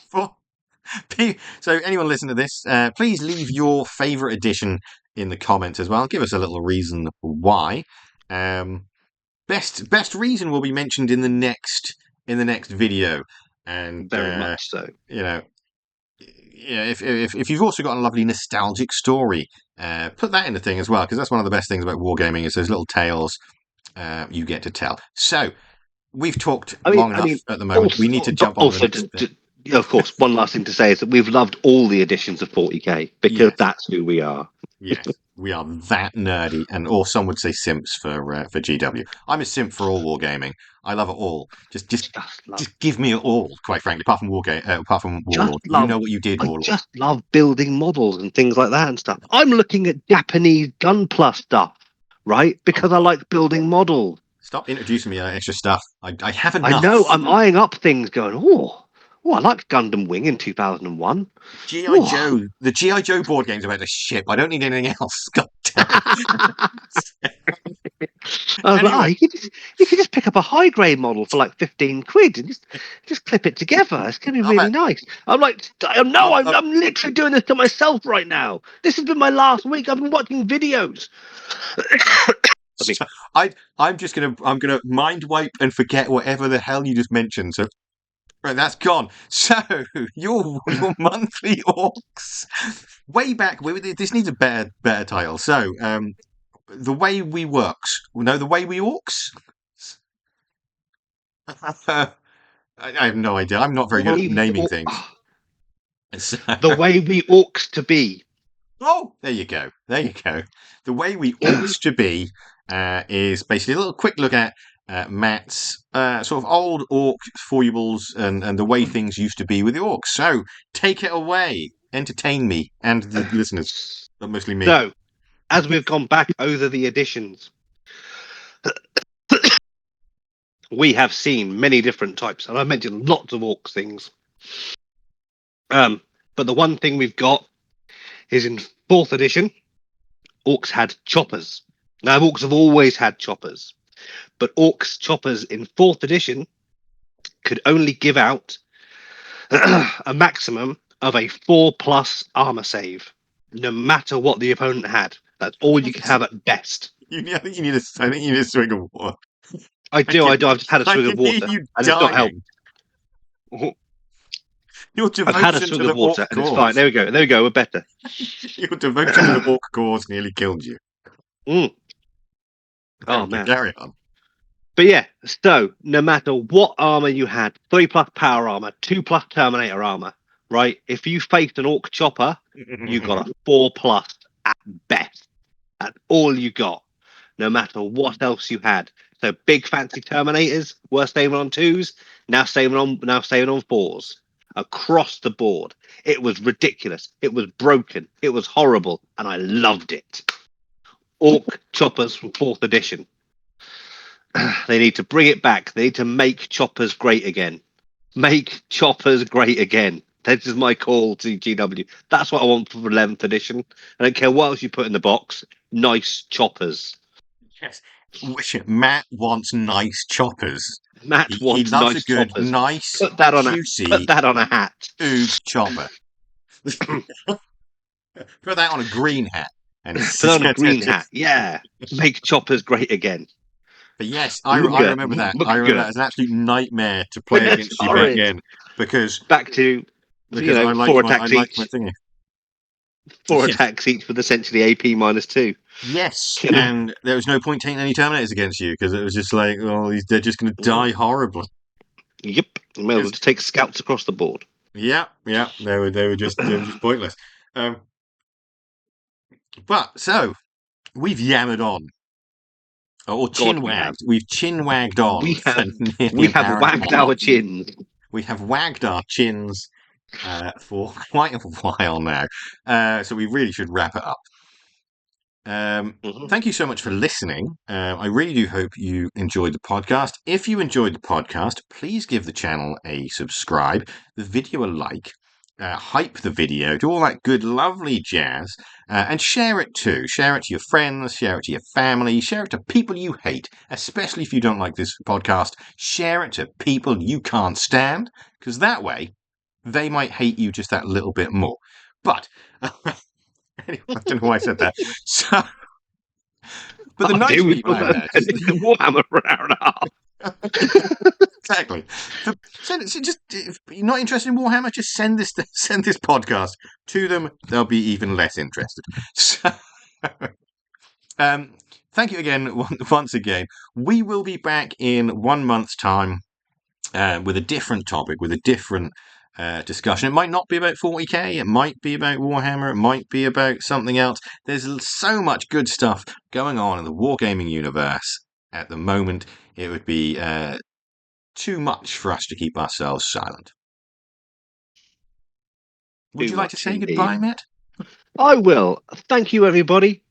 for? So, anyone listen to this, please leave your favourite edition in the comments as well. Give us a little reason why. Um, best reason will be mentioned in the next video, and Very much so. you know, yeah, if you've also got a lovely nostalgic story, put that in the thing as well, because that's one of the best things about wargaming is those little tales you get to tell. So we've talked long I enough mean, at the moment. We need to jump on to the also, next bit. of course, one last thing to say is that we've loved all the editions of 40k because Yes, that's who we are. yes. We are that nerdy, or some would say simps for GW. I'm a simp for all wargaming. I love it all. Just Just love, give me it all. Quite frankly, apart from just Warlord, you love. know what you did, I Warlord. just love building models and things like that and stuff. I'm looking at Japanese Gunpla stuff, right? Oh, Because I like building models. stop introducing me to extra stuff. I have I enough. know I'm eyeing up things going, I liked Gundam Wing in 2001. GI Oh. Joe, the GI Joe board game's about to ship. I don't need anything else. God damn it. I was like, Anyway, you could just pick up a high grade model for like 15 quid and just clip it together. It's going to be I've really had, nice. I'm like, no, I've, I'm literally doing this to myself right now. This has been my last week. I've been watching videos. I mean, I'm gonna mind wipe and forget whatever the hell you just mentioned. So right, that's gone. So your monthly orcs, way back. This needs a better title. So the way we works. No, the way we orcs. I have no idea. I'm not very good at naming things. So, the way we orcs to be. oh, there you go. There you go. The way we orcs to be is basically a little quick look at Matt's sort of old orc foibles and the way things used to be with the orcs. So take it away. Entertain me and the listeners, but mostly me. So, as we've gone back over the editions, we have seen many different types, and I mentioned lots of orcs things. But the one thing we've got is in 4th edition, orcs had choppers. Now, orcs have always had choppers, but orcs choppers in 4th edition could only give out a maximum of a 4+ armor save, no matter what the opponent had. That's all you can have at best. I think you need a swig of water. I do. I've just had a I swig can of hear water, you and it's not helped. dying. Your I've had a devotion to swig of the orc water, and it's fine. cause. There we go. There we go. We're better. Your devotion to the orc cause nearly killed you. Mm. Oh Okay, man. carry on. But yeah, so no matter what armor you had, 3+ power armor, 2+ Terminator armor, right? If you faced an orc chopper, you got a 4+ at best. That's all you got, no matter what else you had. So big fancy Terminators were saving on 2s, now saving on 4s. Across the board. It was ridiculous. It was broken. It was horrible, and I loved it. Orc choppers from 4th edition. They need to bring it back. They need to make choppers great again. Make choppers great again. This is my call to GW. That's what I want for 11th edition. I don't care what else you put in the box. Nice choppers. Yes. Matt wants nice choppers. Matt He wants loves a nice good, choppers. nice, Put that on juicy a hat. oog chopper. Put that on a green hat. And Put that on a green hat. Yeah. Make choppers great again. but yes, Look I good. remember that. Look I remember that good. as an absolute nightmare to play That's against you back horrid. then because Back to I liked four I attacks liked my each. thingy. Four Yes. attacks each with essentially AP -2. Yes, You know? and there was no point taking any Terminators against you because it was just like, oh, they're just going to die horribly. Yep. You may as well just take scouts across the board. Yeah, they were just pointless. But so we've yammered on, or chinwagged. We've chinwagged on for nearly We an have hour and a wagged half. our chins. We have wagged our chins for quite a while now, so we really should wrap it up. Thank you so much for listening. I really do hope you enjoyed the podcast. If you enjoyed the podcast, please give the channel a subscribe, the video a like, hype the video, do all that good, lovely jazz, and share it too. Share it to your friends, share it to your family, share it to people you hate, especially if you don't like this podcast. Share it to people you can't stand, because that way they might hate you just that little bit more. But anyway, I don't know why I said that. So, but the nice We've people out there, just Warhammer for an hour and a half. exactly. Just if you're not interested in Warhammer, just send this podcast to them. They'll be even less interested. So, thank you again once again. We will be back in 1 month's time with a different topic, with a different discussion. It might not be about 40k, it might be about Warhammer, it might be about something else. There's so much good stuff going on in the Wargaming universe at the moment. It would be too much for us to keep ourselves silent. Would you like to say goodbye, Matt? I will. Thank you, everybody,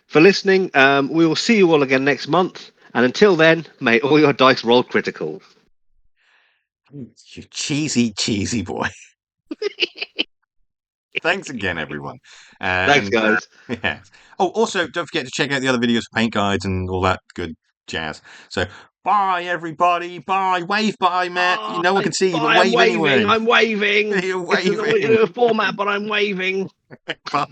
for listening. We will see you all again next month. And until then, may all your dice roll critical. You cheesy, cheesy boy. Thanks again, everyone. Thanks, guys. Yeah. Oh, also, don't forget to check out the other videos for paint guides and all that good jazz. So, bye, everybody. Bye. Wave bye, Matt. No one can see you, but wave anyway. I'm waving. You're waving. It's a format, but I'm waving. Bye.